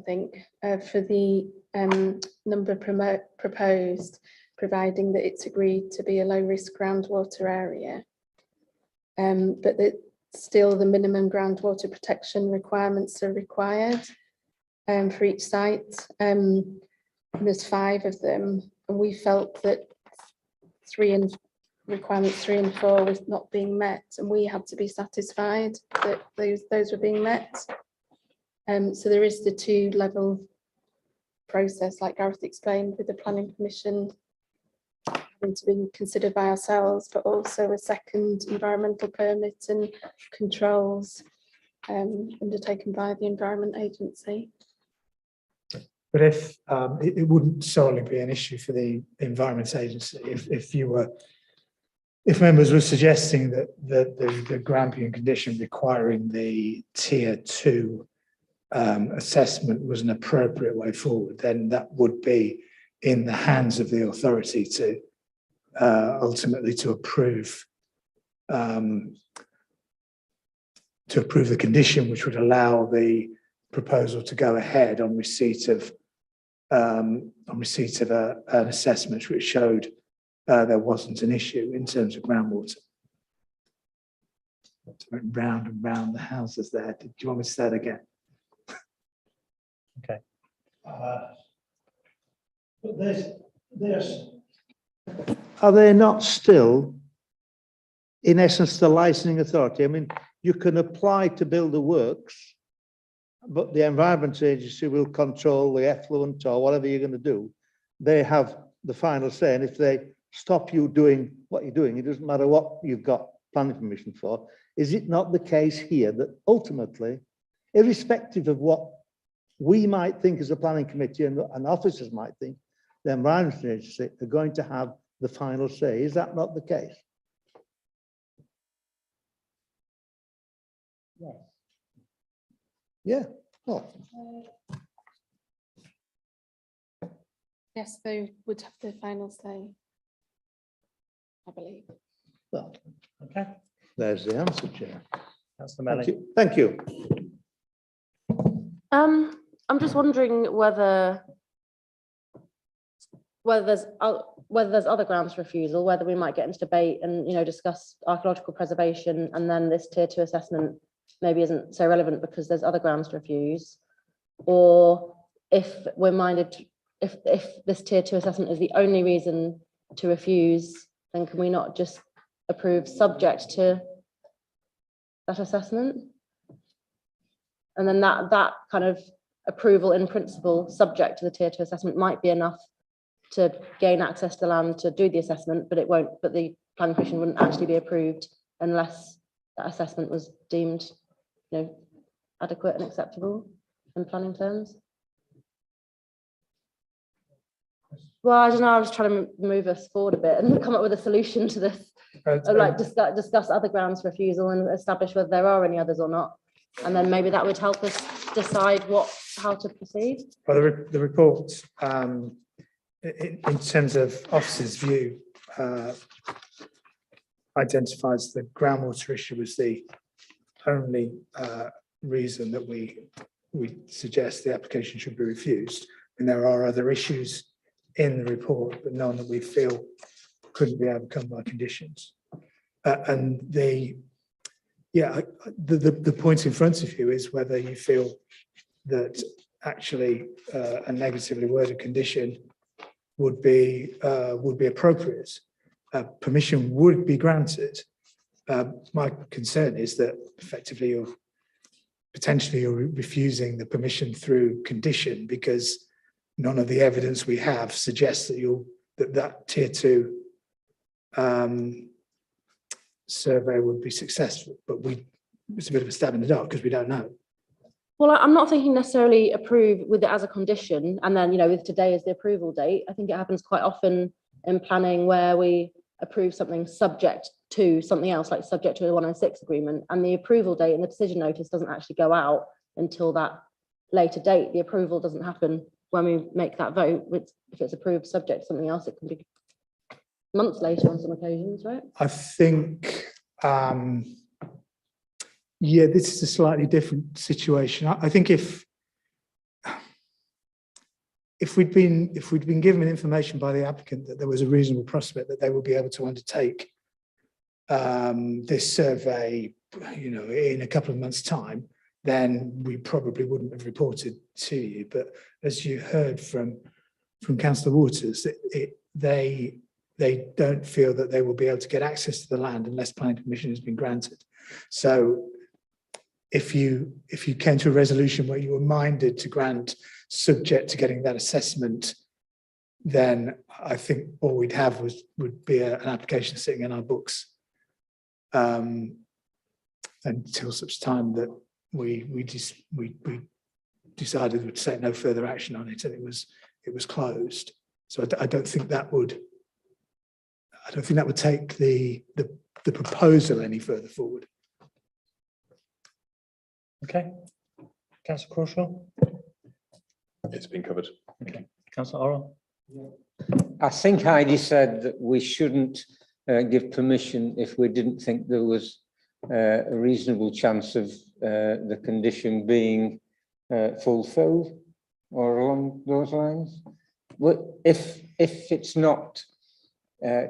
think, for the number proposed, providing that it's agreed to be a low-risk groundwater area. But that still the minimum groundwater protection requirements are required for each site. And there's 5 of them, and we felt that requirements 3 and 4 was not being met, and we had to be satisfied that those were being met. So there is the 2-level process, like Gareth explained, with the planning permission having to be considered by ourselves, but also a second environmental permit and controls undertaken by the Environment Agency. But if it wouldn't solely be an issue for the Environment Agency, if members were suggesting that the Grampian condition requiring the tier 2 assessment was an appropriate way forward, then that would be in the hands of the authority to ultimately to approve the condition, which would allow the proposal to go ahead on receipt of an assessment which showed there wasn't an issue in terms of groundwater. Went round and round the houses there. Do you want me to say that again? Okay. But are they not still, in essence, the licensing authority? I mean, you can apply to build the works, but the Environment Agency will control the effluent or whatever you're going to do. They have the final say, and if they stop you doing what you're doing, it doesn't matter what you've got planning permission for. Is it not the case here that ultimately, irrespective of what we might think as a planning committee and officers might think, the Environment Agency are going to have the final say? Is that not the case? Yes. Yeah. Oh. Yes, they would have the final say, I believe. Well, okay. There's the answer, Chair. That's the Melly. Thank you. I'm just wondering whether there's other grounds for refusal, whether we might get into debate and discuss archaeological preservation, and then this tier 2 assessment maybe isn't so relevant because there's other grounds to refuse, or if we're minded, if this tier 2 assessment is the only reason to refuse, then can we not just approve subject to that assessment? And then that kind of approval in principle, subject to the tier 2 assessment, might be enough to gain access to land to do the assessment, but the planning permission wouldn't actually be approved unless that assessment was deemed, adequate and acceptable in planning terms. Well, I don't know, I was trying to move us forward a bit and come up with a solution to this. Like discuss other grounds for refusal and establish whether there are any others or not. And then maybe that would help us decide how to proceed. Well, the report, in terms of officers' view, identifies the groundwater issue as the only reason that we suggest the application should be refused. And there are other issues in the report, but none that we feel couldn't be overcome by conditions. And the point in front of you is whether you feel that actually a negatively worded condition would be appropriate. Permission would be granted. My concern is that effectively you're refusing the permission through condition, because none of the evidence we have suggests that tier 2 survey would be successful. But it's a bit of a stab in the dark because we don't know. Well, I'm not thinking necessarily approve with it as a condition and then, with today as the approval date. I think it happens quite often in planning where we approve something subject to something else, like subject to a 106 agreement, and the approval date and the decision notice doesn't actually go out until that later date. The approval doesn't happen when we make that vote. If it's approved subject to something else, it can be months later on some occasions, right? I think, yeah, this is a slightly different situation. I think if we'd been given information by the applicant that there was a reasonable prospect that they would be able to undertake this survey, in a couple of months' time, then we probably wouldn't have reported to you. But as you heard from Councillor Waters, they don't feel that they will be able to get access to the land unless planning permission has been granted. So if you came to a resolution where you were minded to grant subject to getting that assessment, then I think all we'd have would be an application sitting in our books until such time that we decided we'd take no further action on it and it was closed. So I don't think that would take the proposal any further forward. Okay. Councillor Crawshaw? It's been covered. Okay. Councillor Orrell? I think Heidi said that we shouldn't give permission if we didn't think there was a reasonable chance of the condition being fulfilled or along those lines. If it's not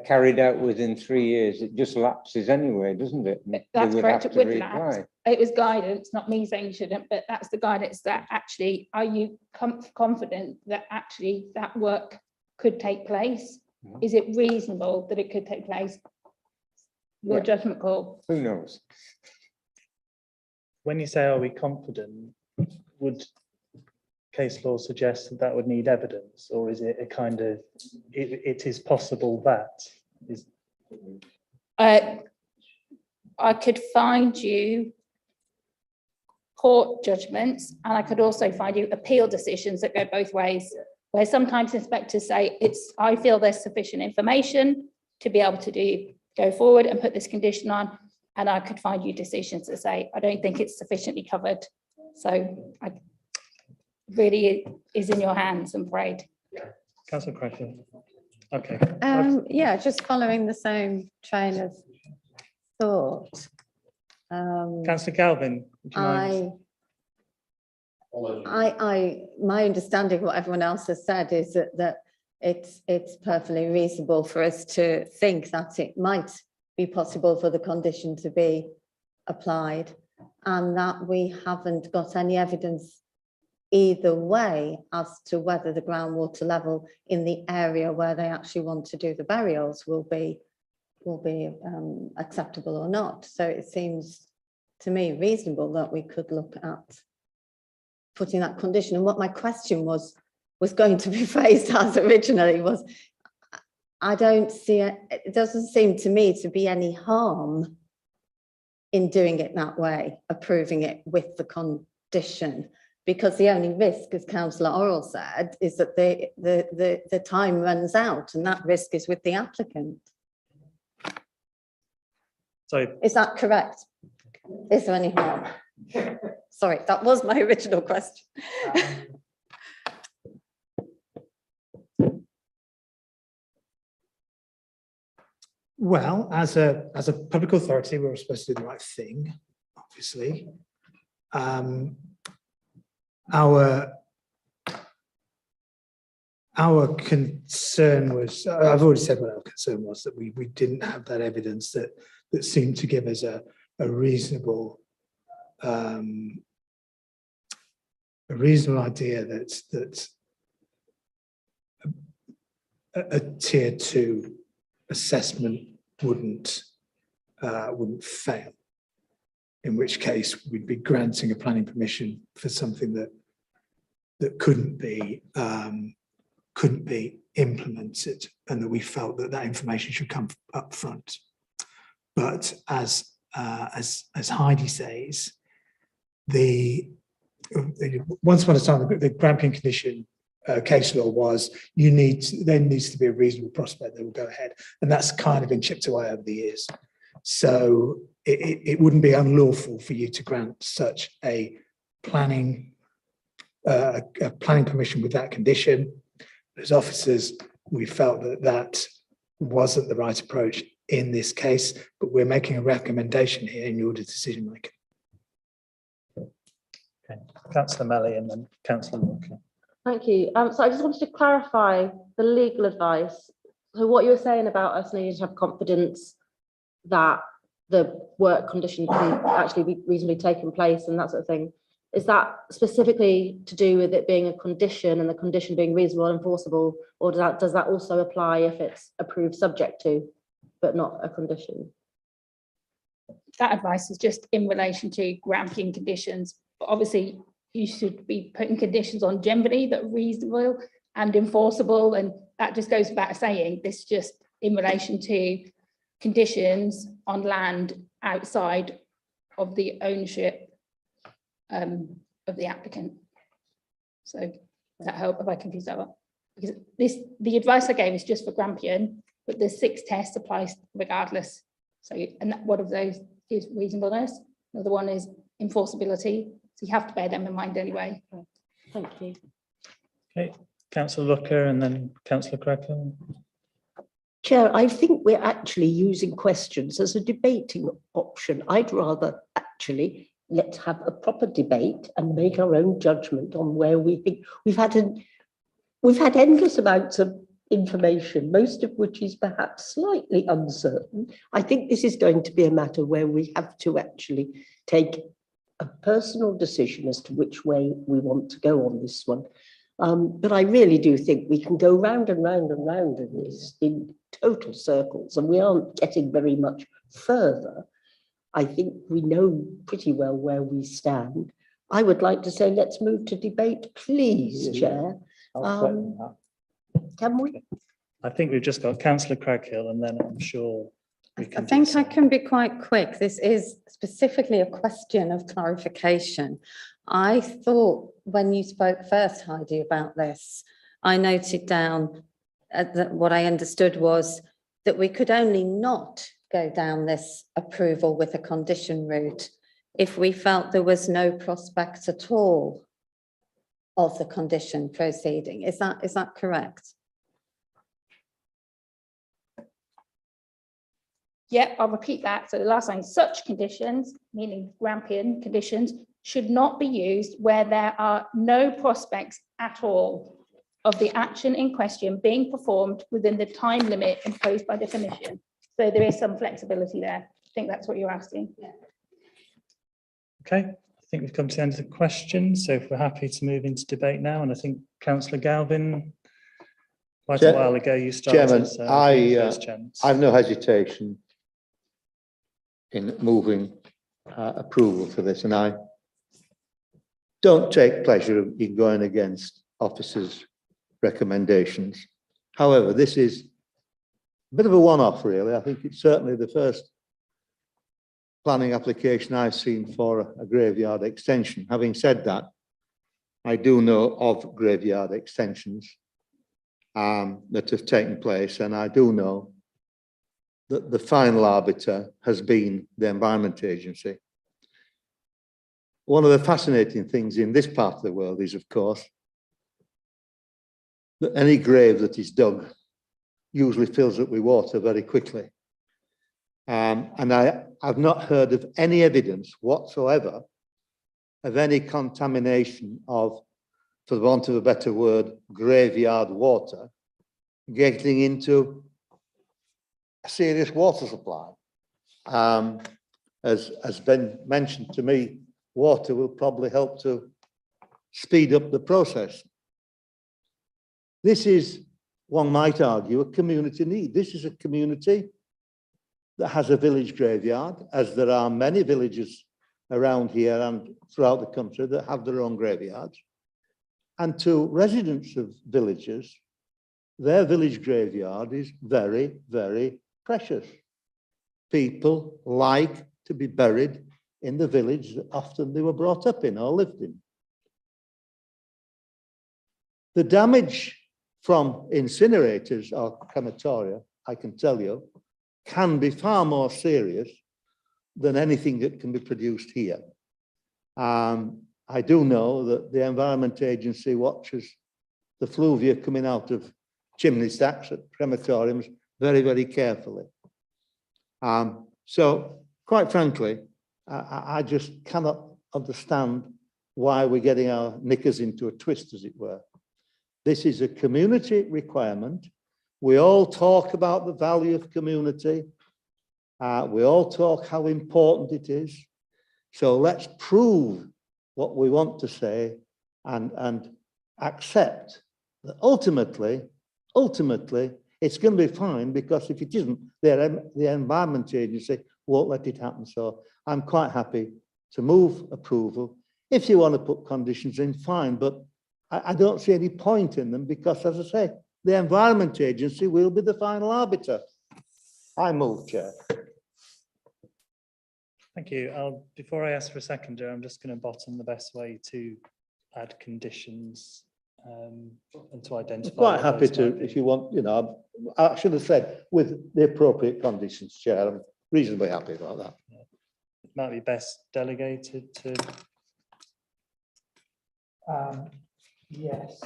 carried out within 3 years, it just lapses anyway, doesn't it? That's correct. It would lapse. It was guidance, not me saying you shouldn't, but that's the guidance that actually, are you confident that actually that work could take place? Is it reasonable that it could take place? Your judgment call. Who knows? When you say, are we confident, would case law suggest that would need evidence, or is it a kind of, it is possible that is? I could find you court judgments, and I could also find you appeal decisions that go both ways, where sometimes inspectors say I feel there's sufficient information to be able to go forward and put this condition on, and I could find you decisions that say I don't think it's sufficiently covered. So I really is in your hands, I'm afraid. Councillor Crawshaw. Okay. Yeah, just following the same train of thought. Councillor Galvin, would you mind? My understanding of what everyone else has said is that it's perfectly reasonable for us to think that it might be possible for the condition to be applied, and that we haven't got any evidence either way as to whether the groundwater level in the area where they actually want to do the burials will be acceptable or not. So it seems to me reasonable that we could look at putting that condition. And what my question was going to be phrased as originally was, I don't see it, it doesn't seem to me to be any harm in doing it that way, approving it with the condition, because the only risk, as Councillor Orrell said, is that the time runs out, and that risk is with the applicant. So is that correct? Is there any harm? Sorry, that was my original question. Well, as a public authority, we're supposed to do the right thing, obviously. Our concern was, I've already said what our concern was, that we didn't have that evidence that seemed to give us a reasonable idea that a tier 2 assessment wouldn't fail, in which case we'd be granting a planning permission for something that couldn't be implemented, and that we felt that information should come up front. But as Heidi says, the once upon a time, the Grampian condition case law was there needs to be a reasonable prospect that will go ahead, and that's kind of been chipped away over the years. So it wouldn't be unlawful for you to grant such a planning permission with that condition. As officers, we felt that wasn't the right approach in this case, but we're making a recommendation here in your decision making. Okay, Councillor Melly and then Councillor Walker. Thank you. So I just wanted to clarify the legal advice. So what you were saying about us needing to have confidence that the work condition can actually be reasonably taken place and that sort of thing, is that specifically to do with it being a condition and the condition being reasonable and enforceable, or does that also apply if it's approved subject to, but not a condition? That advice is just in relation to Grampian conditions. But obviously, you should be putting conditions on generally that are reasonable and enforceable, and that just goes back saying this just in relation to conditions on land outside of the ownership of the applicant. So does that help if I confuse that up? Because the advice I gave is just for Grampian, but the 6 tests applies regardless. So, and one of those is reasonableness. Another one is enforceability. So you have to bear them in mind anyway. Thank you. Okay, Councillor Looker and then Councillor Crackhill. Chair, I think we're actually using questions as a debating option. I'd rather actually let's have a proper debate and make our own judgment on where we think we've had endless amounts of information, most of which is perhaps slightly uncertain. I think this is going to be a matter where we have to actually take a personal decision as to which way we want to go on this one. But I really do think we can go round and round and round in this in total circles, and we aren't getting very much further. I think we know pretty well where we stand. I would like to say let's move to debate, please, Chair. Can we? I think we've just got Councillor Crackhill and then I'm sure we can. I think I can be quite quick. This is specifically a question of clarification. I thought when you spoke first, Heidi, about this, I noted down that what I understood was that we could only not go down this approval with a condition route if we felt there was no prospect at all of the condition proceeding. Is that correct? Yeah, I'll repeat that. So the last line, such conditions, meaning Grampian conditions, should not be used where there are no prospects at all of the action in question being performed within the time limit imposed by the Commission. So there is some flexibility there. I think that's what you're asking. Yeah. Okay, I think we've come to the end of the questions. So if we're happy to move into debate now, and I think Councillor Galvin, quite a while ago you started. Chairman, so I've no hesitation in moving approval for this, and I don't take pleasure in going against officers' recommendations. However, this is a bit of a one-off, really. I think it's certainly the first planning application I've seen for a graveyard extension. Having said that, I do know of graveyard extensions that have taken place, and I do know that the final arbiter has been the Environment Agency. One of the fascinating things in this part of the world is, of course, that any grave that is dug usually fills up with water very quickly. And I've not heard of any evidence whatsoever of any contamination of, for the want of a better word, graveyard water getting into a serious water supply. As has been mentioned to me, water will probably help to speed up the process. This is, one might argue, a community need. This is a community that has a village graveyard, as there are many villages around here and throughout the country that have their own graveyards. And to residents of villages, their village graveyard is very, very precious. People like to be buried in the village that often they were brought up in or lived in. The damage from incinerators or crematoria, I can tell you, can be far more serious than anything that can be produced here. I do know that the Environment Agency watches the fluvia coming out of chimney stacks at crematoriums very, very carefully. So quite frankly, I just cannot understand why we're getting our knickers into a twist, as it were. This is a community requirement. We all talk about the value of community. We all talk how important it is. So let's prove what we want to say and accept that ultimately, it's going to be fine, because if it isn't, the Environment Agency won't let it happen. So I'm quite happy to move approval. If you want to put conditions in, fine, but I don't see any point in them, because, as I say, the Environment Agency will be the final arbiter. I move, Chair. Thank you. Before I ask for a seconder, I'm just going to bottom the best way to add conditions and to identify. I'm quite happy to, if you want, you know, I should have said with the appropriate conditions, Chair. I'm reasonably happy about that. It might be best delegated to. Yes.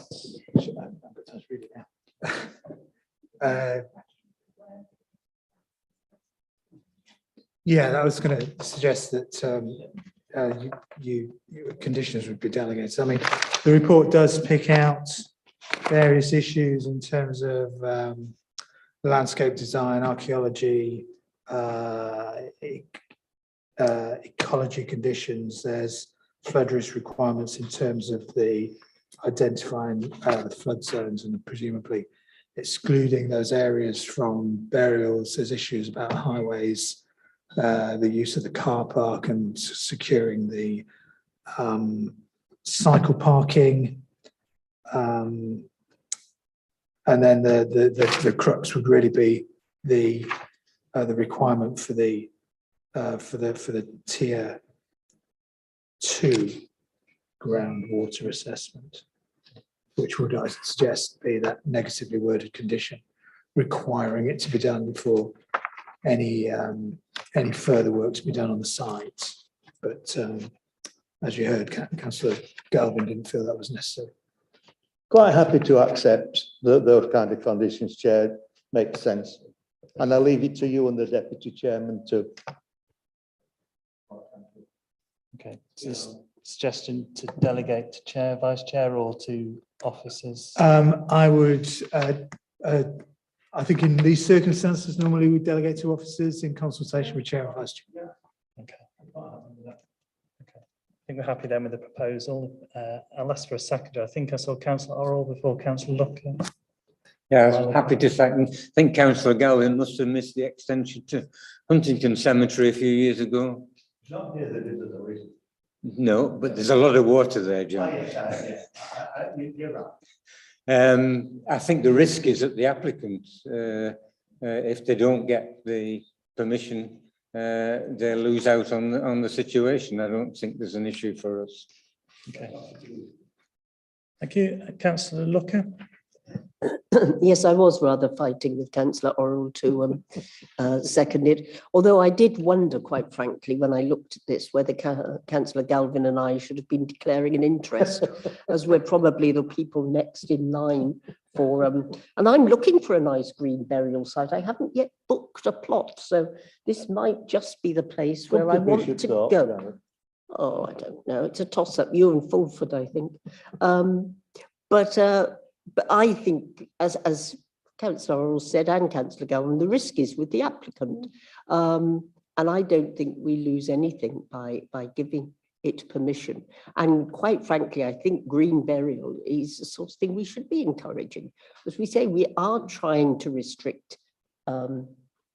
Let's read it out. Yeah, I was going to suggest that conditions would be delegated. I mean, the report does pick out various issues in terms of landscape design, archaeology, ecology conditions. There's flood risk requirements in terms of the identifying the flood zones and presumably excluding those areas from burials. There's issues about highways, the use of the car park and securing the cycle parking, and then the crux would really be the requirement for the tier 2 groundwater assessment, which would, I suggest, be that negatively worded condition requiring it to be done before any further work to be done on the site. But as you heard, Councillor Galvin didn't feel that was necessary. Quite happy to accept those kind of conditions, Chair. Makes sense. And I'll leave it to you and the Deputy Chairman to. Okay, so this suggestion to delegate to Chair, Vice Chair, or to officers? I would, I think in these circumstances, normally we delegate to officers in consultation with Chair and Vice Chair. Okay. Okay. I think we're happy then with the proposal. I'll ask for a seconder. I think I saw Councillor Orrell before Councillor Lucker. Yeah, I was happy to second. I think Councillor Galvin must have missed the extension to Huntington Cemetery a few years ago. Not here, there is a reason. No, but there's a lot of water there, John. Oh, yes, you're right. I think the risk is that the applicants, if they don't get the permission, they lose out on the situation. I don't think there's an issue for us. Okay. Thank you. Councillor Lucker. Yes, I was rather fighting with Councillor Orrell to second it. Although I did wonder, quite frankly, when I looked at this, whether Councillor Galvin and I should have been declaring an interest, as we're probably the people next in line for. And I'm looking for a nice green burial site. I haven't yet booked a plot, so this might just be the place where I want to go. Oh, I don't know. It's a toss-up. You and Fulford, I think. But I think, as Councillor Orrell said and Councillor Galvin, the risk is with the applicant. And I don't think we lose anything by giving it permission. And quite frankly, I think green burial is the sort of thing we should be encouraging. As we say, we are trying to restrict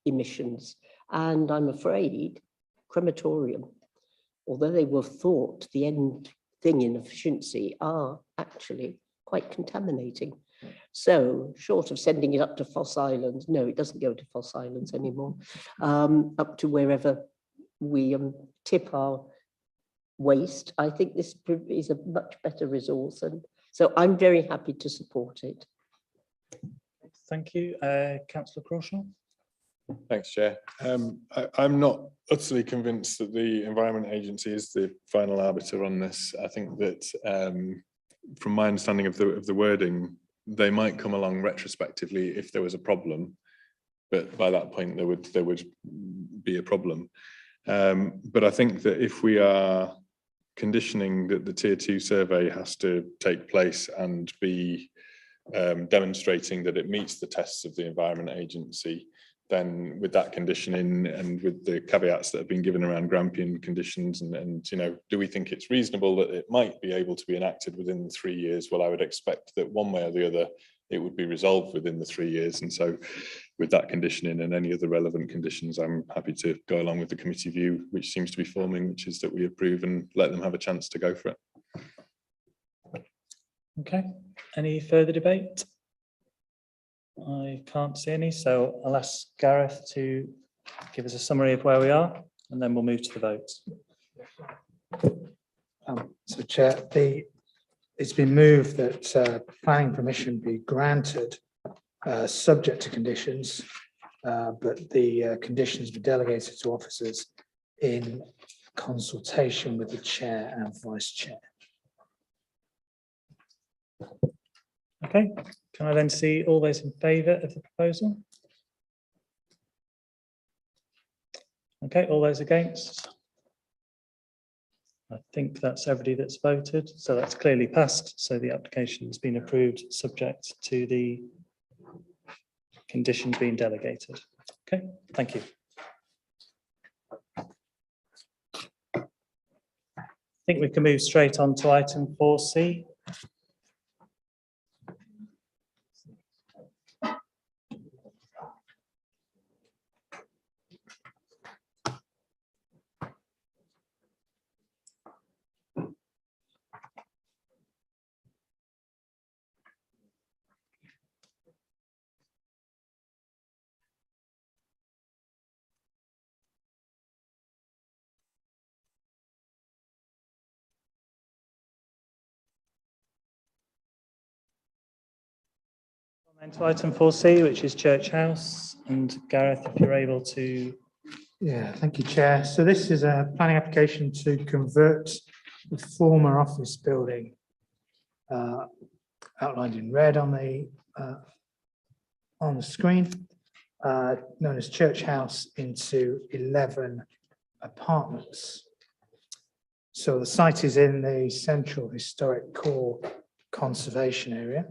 emissions. And I'm afraid crematorium, although they were thought the end thing in efficiency, are actually quite contaminating. So short of sending it up to Foss Islands, no, it doesn't go to Foss Islands anymore, up to wherever we tip our waste. I think this is a much better resource, and So I'm very happy to support it. Thank you. Councillor Crawshaw. Thanks, Chair. I'm not utterly convinced that the Environment Agency is the final arbiter on this. I think that from my understanding of the wording, they might come along retrospectively if there was a problem, but by that point there would be a problem. But I think that if we are conditioning that the Tier 2 survey has to take place and be demonstrating that it meets the tests of the Environment Agency, then with that conditioning and with the caveats that have been given around Grampian conditions and you know, do we think it's reasonable that it might be able to be enacted within 3 years? Well, I would expect that one way or the other, it would be resolved within the 3 years. And so with that conditioning and any other relevant conditions, I'm happy to go along with the committee view, which seems to be forming, which is that we approve and let them have a chance to go for it. Okay, any further debate? I can't see any, so I'll ask Gareth to give us a summary of where we are, and then we'll move to the votes. So Chair, it's been moved that planning permission be granted subject to conditions, but the conditions be delegated to officers in consultation with the chair and vice chair. Okay, can I then see all those in favour of the proposal? Okay, all those against? I think that's everybody that's voted, so that's clearly passed. So the application has been approved, subject to the conditions being delegated. Okay, thank you. I think we can move straight on to item 4C. And to item 4C, which is Church House, and Gareth, if you're able to. Yeah, thank you, Chair. So this is a planning application to convert the former office building outlined in red on the screen, known as Church House, into 11 apartments. So the site is in the Central Historic Core Conservation Area.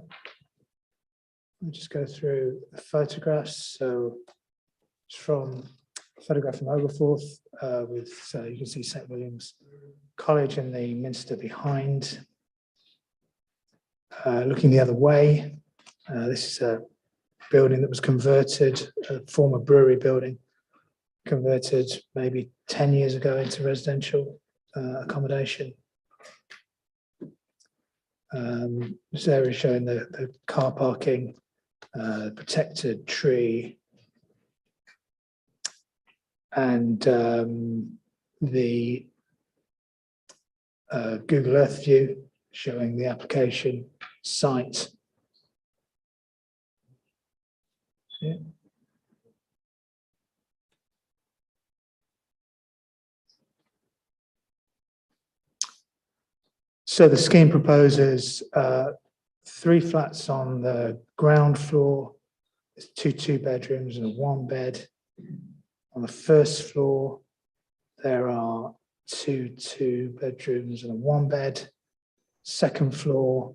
I'll just go through the photographs. So it's from a photograph from Ogleforth you can see St William's College and the Minster behind. Looking the other way, this is a building that was converted, a former brewery building, converted maybe 10 years ago into residential accommodation. This area showing the car parking, protected tree, and the Google Earth view showing the application site. Yeah. So the scheme proposes 3 flats on the ground floor. There's 2 bedrooms and a 1 bed. On the first floor, there are 2 bedrooms and a 1 bed. Second floor,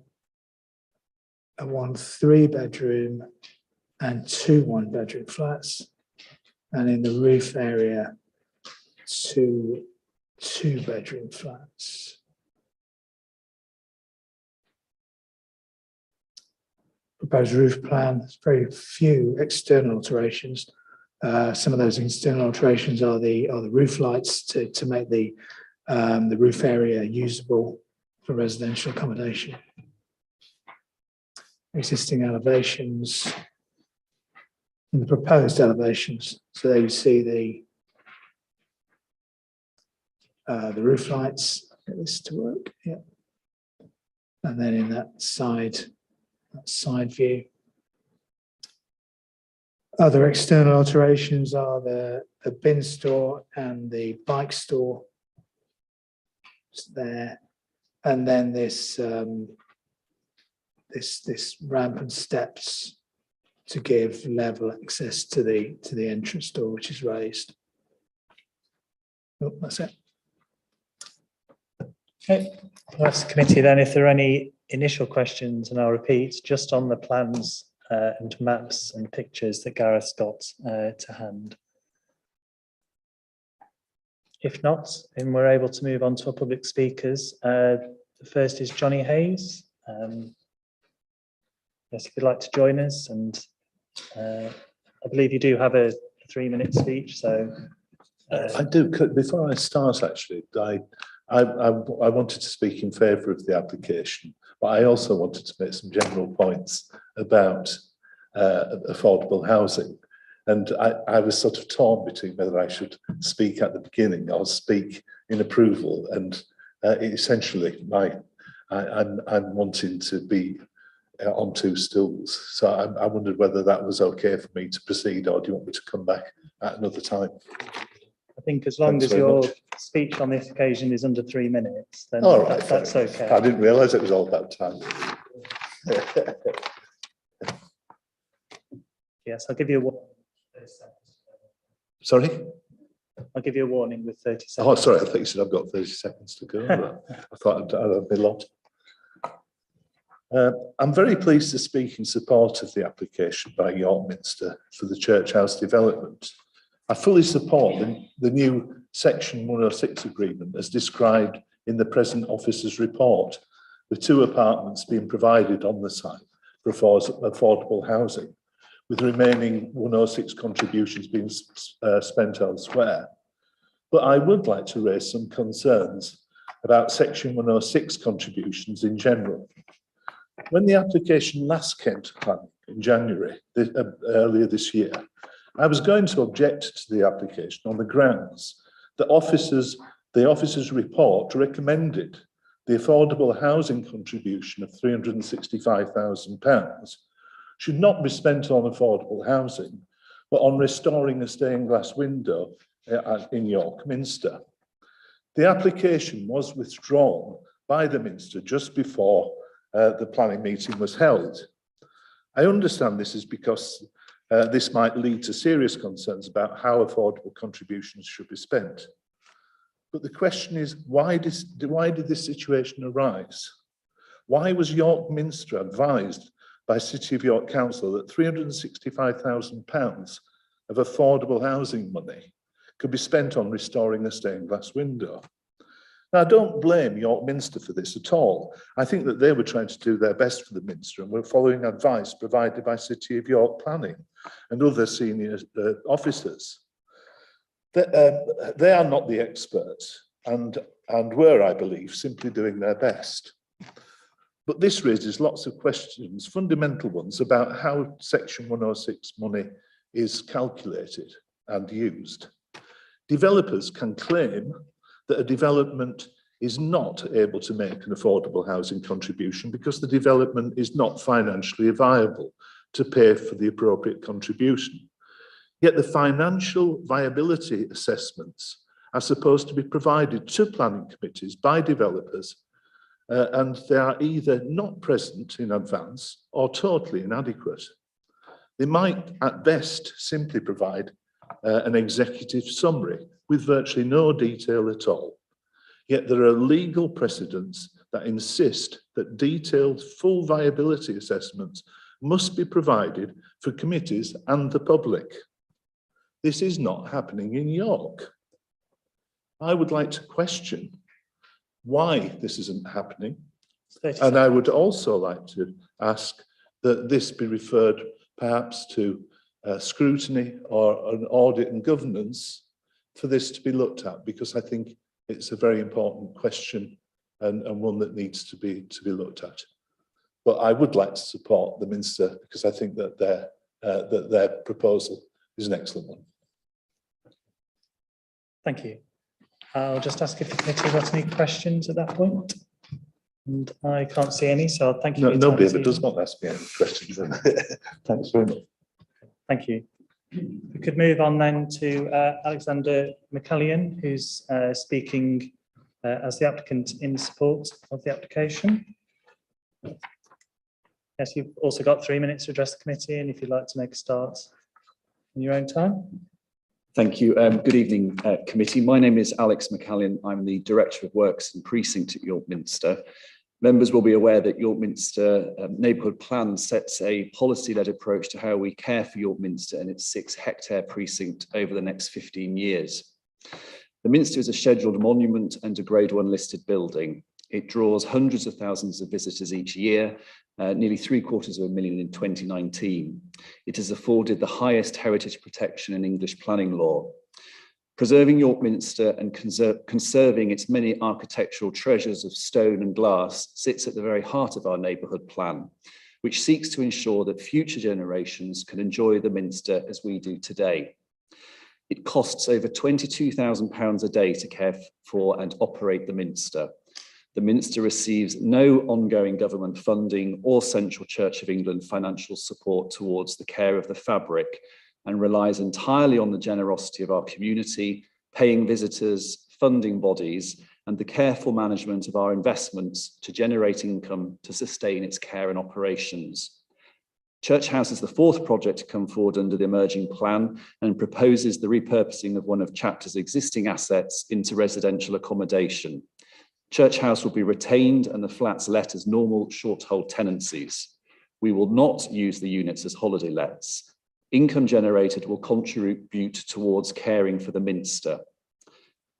a 1 3-bedroom and 2 1-bedroom flats. And in the roof area, 2 2-bedroom flats. Proposed roof plan, there's very few external alterations. Some of those external alterations are the roof lights to make the roof area usable for residential accommodation. Existing elevations and the proposed elevations. So there you see the roof lights. Get this to work. Yeah. And then in that side view. Other external alterations are the bin store and the bike store. It's there. And then this ramp and steps to give level access to the entrance door, which is raised. Oh, that's it. Okay, I'll ask the committee then if there are any initial questions, and I'll repeat just on the plans and maps and pictures that Gareth's got to hand. If not, then we're able to move on to our public speakers. The first is Johnny Hayes. Yes, if you'd like to join us, and I believe you do have a 3-minute speech, so. I do. Before I start, actually, I wanted to speak in favour of the application, but I also wanted to make some general points about affordable housing. And I was sort of torn between whether I should speak at the beginning or speak in approval. And essentially, I'm wanting to be on 2 stools. So I wondered whether that was okay for me to proceed, or do you want me to come back at another time? I think as long as your speech on this occasion is under 3 minutes, then all right, that's okay. I didn't realise it was all about time. Yes, I'll give you a warning. Sorry? I'll give you a warning with 30 seconds. Oh, sorry, I think you said I've got 30 seconds to go. I thought I'd have a lot. I'm very pleased to speak in support of the application by York Minster for the church house development. I fully support the new Section 106 agreement as described in the present officer's report, with 2 apartments being provided on the site for affordable housing, with remaining 106 contributions being spent elsewhere. But I would like to raise some concerns about Section 106 contributions in general. When the application last came to planning in January, earlier this year, I was going to object to the application on the grounds that the officer's report recommended the affordable housing contribution of £365,000 should not be spent on affordable housing, but on restoring a stained glass window in York Minster. The application was withdrawn by the Minster just before the planning meeting was held. I understand this is because this might lead to serious concerns about how affordable contributions should be spent. But the question is, why did this situation arise? Why was York Minster advised by City of York Council that £365,000 of affordable housing money could be spent on restoring a stained glass window? Now, I don't blame York Minster for this at all. I think that they were trying to do their best for the Minster and were following advice provided by City of York Planning and other senior officers. They are not the experts and were, I believe, simply doing their best. But this raises lots of questions, fundamental ones, about how Section 106 money is calculated and used. Developers can claim that a development is not able to make an affordable housing contribution because the development is not financially viable to pay for the appropriate contribution. Yet the financial viability assessments are supposed to be provided to planning committees by developers, and they are either not present in advance or totally inadequate. They might at best simply provide an executive summary with virtually no detail at all. Yet there are legal precedents that insist that detailed full viability assessments must be provided for committees and the public. This is not happening in York. I would like to question why this isn't happening. And I would also like to ask that this be referred perhaps to scrutiny or an audit and governance for this to be looked at, because I think it's a very important question and one that needs to be looked at. But I would like to support the Minster because I think that their proposal is an excellent one. Thank you. I'll just ask if the committee got any questions at that point. And I can't see any, so I'll thank you. No, for your time nobody this ever does evening. not ask me any questions. Thanks very much. Thank you. We could move on then to Alexander McCallion, who's speaking as the applicant in support of the application. Yes, you've also got 3 minutes to address the committee, and if you'd like to make a start in your own time. Thank you. Good evening, committee. My name is Alex McCallion. I'm the Director of Works and Precinct at York Minster. Members will be aware that York Minster Neighbourhood Plan sets a policy-led approach to how we care for York Minster and its 6-hectare precinct over the next 15 years. The Minster is a scheduled monument and a Grade 1 listed building. It draws hundreds of thousands of visitors each year, nearly 750,000 in 2019. It has afforded the highest heritage protection in English planning law. Preserving York Minster and conserving its many architectural treasures of stone and glass sits at the very heart of our neighbourhood plan, which seeks to ensure that future generations can enjoy the Minster as we do today. It costs over £22,000 a day to care for and operate the Minster. The Minster receives no ongoing government funding or Central Church of England financial support towards the care of the fabric, and relies entirely on the generosity of our community, paying visitors, funding bodies, and the careful management of our investments to generate income to sustain its care and operations. Church House is the 4th project to come forward under the emerging plan and proposes the repurposing of one of Chapter's existing assets into residential accommodation. Church House will be retained and the flats let as normal short-hold tenancies. We will not use the units as holiday lets. Income generated will contribute towards caring for the Minster.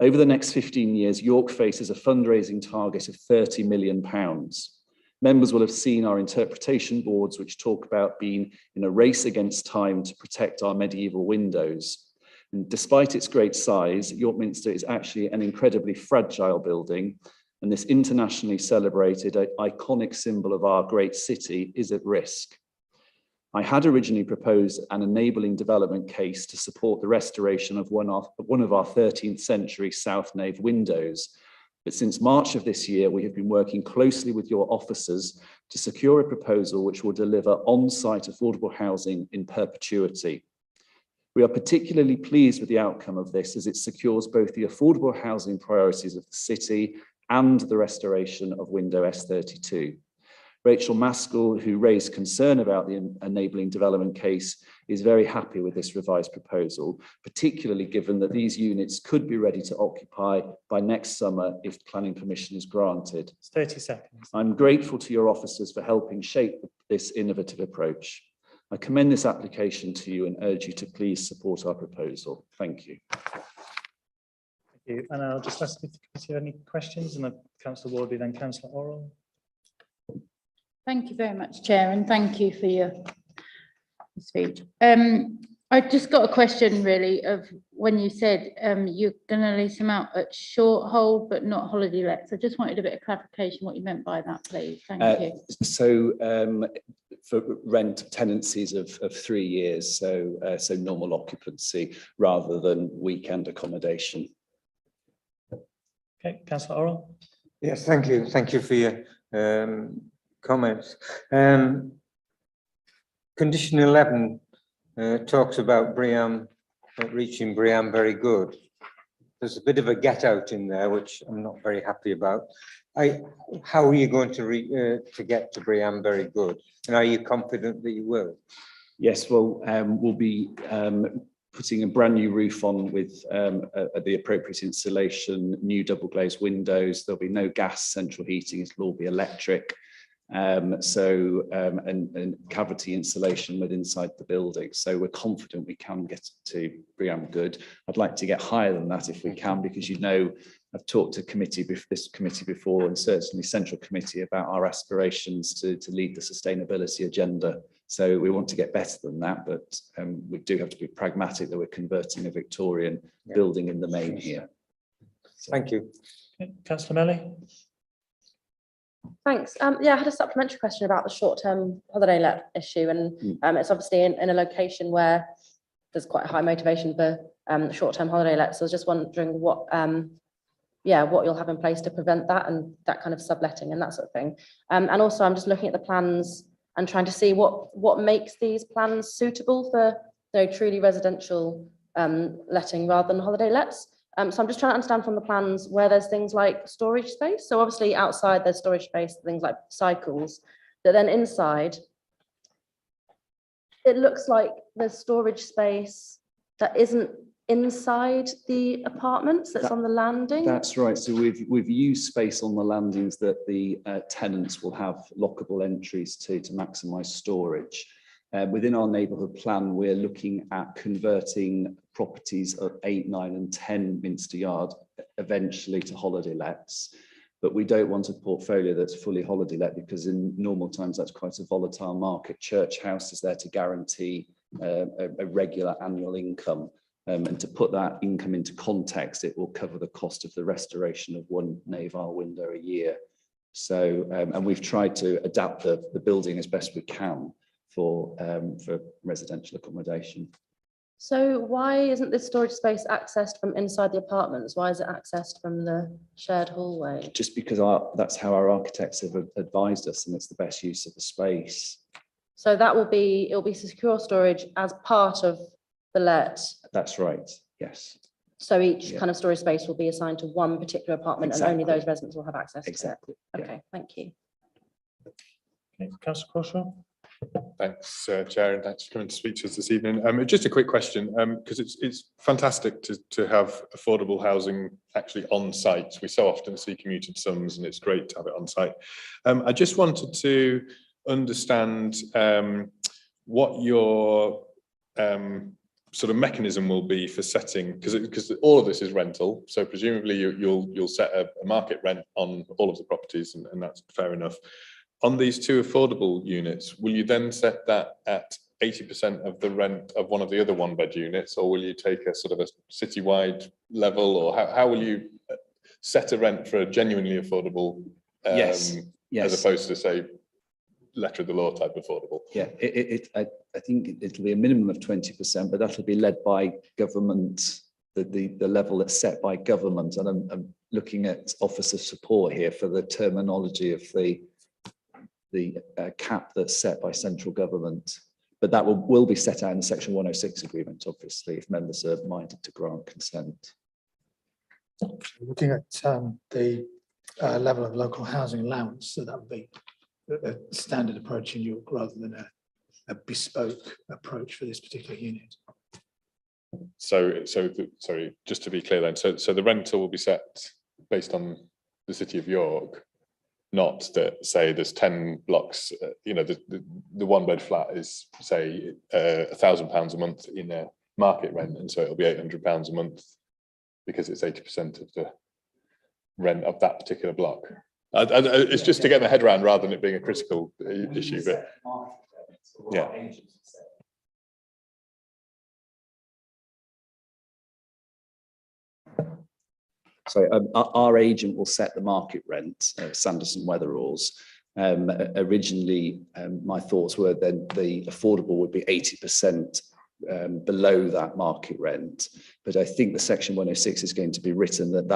Over the next 15 years, York faces a fundraising target of £30 million. Members will have seen our interpretation boards, which talk about being in a race against time to protect our medieval windows. And despite its great size, York Minster is actually an incredibly fragile building, and this internationally celebrated iconic symbol of our great city is at risk. I had originally proposed an enabling development case to support the restoration of one of our 13th century south nave windows. But since March of this year, we have been working closely with your officers to secure a proposal which will deliver on-site affordable housing in perpetuity. We are particularly pleased with the outcome of this, as it secures both the affordable housing priorities of the city and the restoration of window S32. Rachel Maskell, who raised concern about the enabling development case, is very happy with this revised proposal, particularly given that these units could be ready to occupy by next summer if planning permission is granted. It's 30 seconds. I'm grateful to your officers for helping shape this innovative approach. I commend this application to you and urge you to please support our proposal. Thank you. Thank you. And I'll just ask if the committee have any questions, and then Councillor Wardley, then Councillor Orrell. Thank you very much, Chair, and thank you for your speech. I just got a question really of when you said you're going to lease them out at short hold but not holiday lets. I just wanted a bit of clarification what you meant by that, please. Thank you. So for rent tenancies of 3 years, so normal occupancy rather than weekend accommodation. Okay, Councillor Orrell. Yes, thank you. Thank you for your comments. Condition 11 talks about BREEAM, reaching BREEAM very good. There's a bit of a get out in there, which I'm not very happy about. How are you going to get to BREEAM very good? And are you confident that you will? Yes, well, we'll be putting a brand new roof on with the appropriate insulation, new double glazed windows. There'll be no gas central heating, it'll all be electric. And cavity insulation within inside the building. So we're confident we can get to BREEAM good. I'd like to get higher than that if we can, because I've talked to this committee before, and certainly Central Committee, about our aspirations to lead the sustainability agenda. So we want to get better than that, but we do have to be pragmatic that we're converting a Victorian building in the main here. So, thank you. Okay, Councillor Melly. Thanks. Yeah, I had a supplementary question about the short-term holiday let issue, and it's obviously in a location where there's quite a high motivation for short-term holiday lets. So I was just wondering what yeah, what you'll have in place to prevent that and that kind of subletting and that sort of thing. And also I'm just looking at the plans and trying to see what makes these plans suitable for truly residential letting rather than holiday lets. So I'm just trying to understand from the plans where there's things like storage space. So obviously outside there's storage space, things like cycles, but then inside, it looks like there's storage space that isn't inside the apartments, that's on the landing. That's right. So we've used space on the landings that the tenants will have lockable entries to maximise storage. Within our neighbourhood plan, we're looking at converting properties of 8, 9 and 10 Minster Yard eventually to holiday lets. But we don't want a portfolio that's fully holiday let, because in normal times that's quite a volatile market. Church House is there to guarantee a regular annual income. And to put that income into context, it will cover the cost of the restoration of one nave aisle window a year. So, and we've tried to adapt the building as best we can for residential accommodation. So why isn't this storage space accessed from inside the apartments? Why is it accessed from the shared hallway? Just because that's how our architects have advised us, and it's the best use of the space. So that it'll be secure storage as part of the let. That's right, yes. So each kind of storage space will be assigned to one particular apartment, and only those residents will have access to it. Okay, thank you. Okay, Councillor Crawshaw. Thanks, Chair, and thanks for coming to speak to us this evening. Just a quick question, because it's fantastic to have affordable housing actually on site. We so often see commuted sums, and it's great to have it on site. I just wanted to understand what your sort of mechanism will be for setting, because all of this is rental, so presumably you'll set a market rent on all of the properties, and that's fair enough. On these 2 affordable units, will you then set that at 80% of the rent of one of the other 1-bed units, or will you take a sort of a citywide level, or how will you set a rent for a genuinely affordable, Yes. as opposed to, say, letter of the law type affordable? Yeah, I think it'll be a minimum of 20%, but that'll be led by government, the level that's set by government. And I'm looking at Office of Support here for the terminology of the cap that's set by central government. But that will be set out in the Section 106 agreement, obviously, if members are minded to grant consent. Looking at the level of local housing allowance, so that would be a standard approach in York rather than a bespoke approach for this particular unit. So sorry, just to be clear then, so the rental will be set based on the City of York, not that, say, there's 10 blocks, you know, the 1-bed flat is, say, £1,000 a month in a market rent, and so it'll be £800 a month because it's 80% of the rent of that particular block. It's just to get my head around rather than it being a critical issue, but yeah. So our agent will set the market rent, Sanderson Weatheralls. Originally, my thoughts were then the affordable would be 80% below that market rent. But I think the Section 106 is going to be written that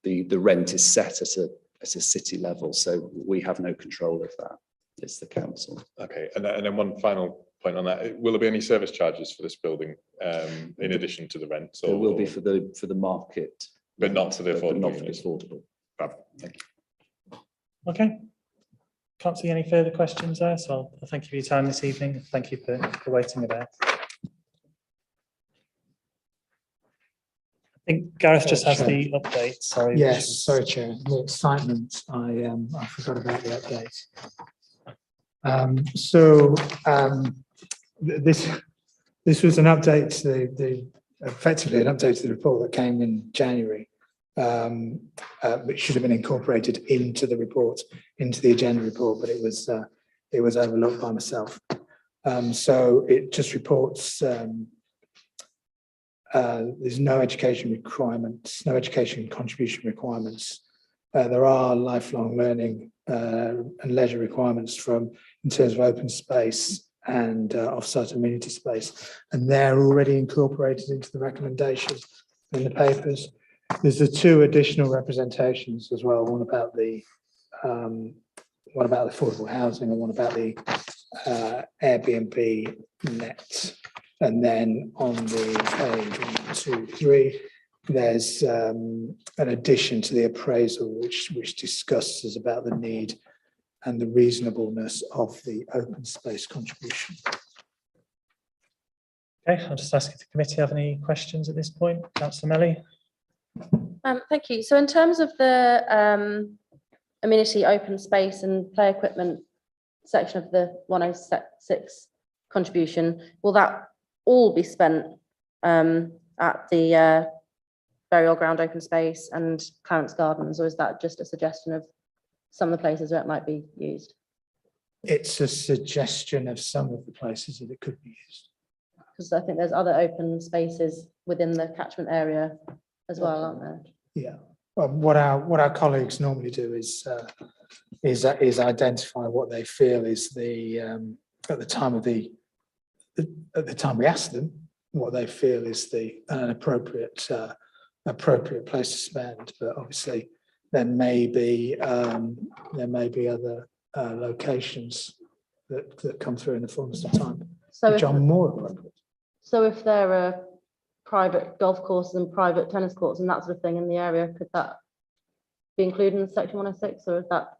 the rent is set at a city level. So we have no control of that. It's the council. Okay, and then one final point on that. Will there be any service charges for this building in addition to the rent? There will be for the market. But not for the affordable. Not for the affordable. Thank you. Okay. Can't see any further questions there, so I'll thank you for your time this evening. Thank you for waiting about. I think Gareth just has the update. Sorry. Yes, sorry, Chair. The excitement. I forgot about the update. This was an update to effectively an update to the report that came in January, which should have been incorporated into the report, into the agenda report, but it was overlooked by myself. So it just reports there's no education requirements, no education contribution requirements. There are lifelong learning and leisure requirements in terms of open space and off-site amenity space, and they're already incorporated into the recommendations in the papers. There's the two additional representations as well, one about the affordable housing and one about the Airbnb net. And then on the page 1, 2, 3, there's an addition to the appraisal which discusses about the need and the reasonableness of the open space contribution. Okay, I'll just ask if the committee have any questions at this point. Councillor Melly. Thank you. So in terms of the amenity, open space and play equipment section of the 106 contribution, will that all be spent at the burial ground, open space and Clarence Gardens, or is that just a suggestion of some of the places where it might be used? It's a suggestion of some of the places that it could be used. Because I think there's other open spaces within the catchment area as well, aren't there? Yeah. Well, what our colleagues normally do is identify what they feel is the at the time we ask them what they feel is an appropriate place to spend. But obviously there may be other locations that come through in the fullness of time, which are more appropriate. So if there are private golf courses and private tennis courts and that sort of thing in the area, could that be included in section 106, or has that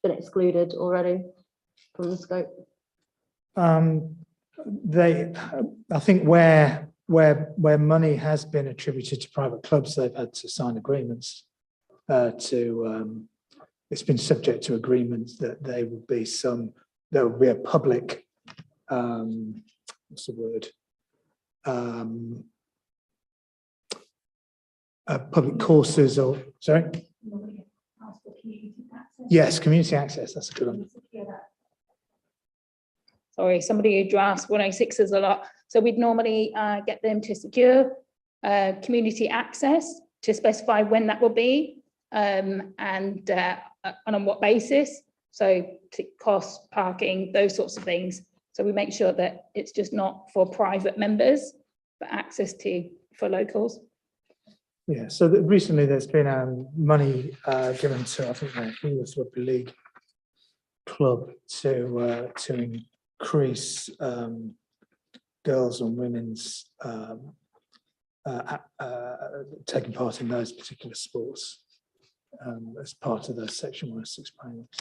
been excluded already from the scope? I think where money has been attributed to private clubs, they've had to sign agreements it's been subject to agreements that there would be a public what's the word? Public courses or sorry? Yes, community access, that's a good one. Sorry, somebody who drafts 106s a lot. So we'd normally get them to secure community access, to specify when that will be and on what basis. So to cost, parking, those sorts of things. So we make sure that it's just not for private members, but access for locals. Yeah, so recently there's been money given to, I think, the English Rugby League club to increase girls and women's taking part in those particular sports as part of the Section 106 payments.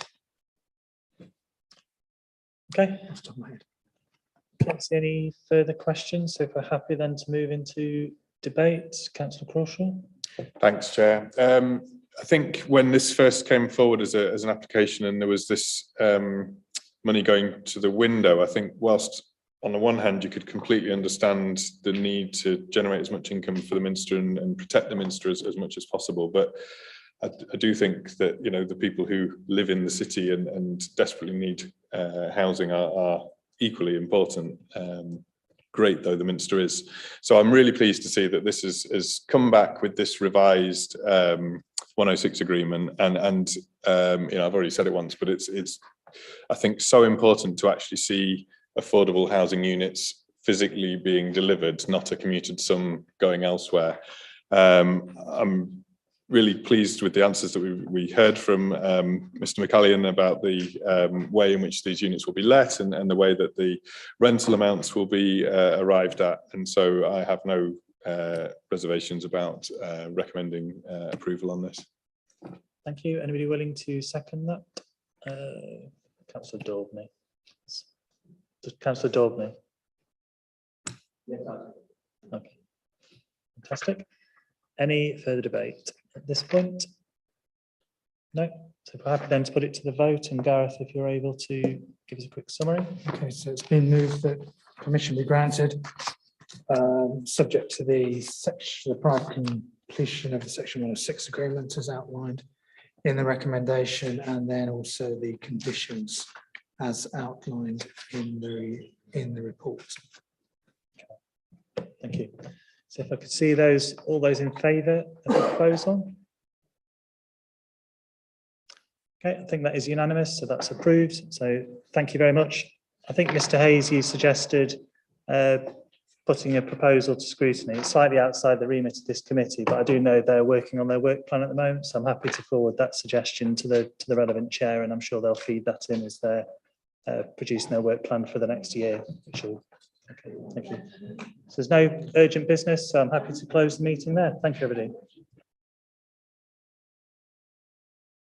Okay. Off the top of my head. Can't see any further questions. So if we're happy then to move into debate, Councillor Crawshaw. Thanks, Chair. I think when this first came forward as an application and there was this money going to the window, I think whilst on the one hand you could completely understand the need to generate as much income for the Minster and protect the Minster as much as possible, but I do think that, you know, the people who live in the city and desperately need housing are equally important. Great though the Minster is. So I'm really pleased to see that this has come back with this revised 106 agreement and you know, I've already said it once, but it's I think so important to actually see affordable housing units physically being delivered, not a commuted sum going elsewhere. I'm really pleased with the answers that we heard from Mr. McCallion about the way in which these units will be let and the way that the rental amounts will be arrived at. And so I have no reservations about recommending approval on this. Thank you. Anybody willing to second that? Councillor Daubney. Councillor Daubney. Okay. Fantastic. Any further debate at this point? No. So if we're happy then to put it to the vote, and Gareth, if you're able to give us a quick summary. Okay, so it's been moved that permission be granted, subject to the prior completion of the Section 106 agreement as outlined in the recommendation, and then also the conditions as outlined in the report. Thank you. So if I could see all those in favour of the proposal. Okay, I think that is unanimous, so that's approved. So thank you very much. I think Mr. Hayes, you suggested putting a proposal to scrutiny. It's slightly outside the remit of this committee, but I do know they're working on their work plan at the moment, so I'm happy to forward that suggestion to the relevant chair, and I'm sure they'll feed that in as they're producing their work plan for the next year. Okay, thank you. So there's no urgent business, so I'm happy to close the meeting there. Thank you, everybody.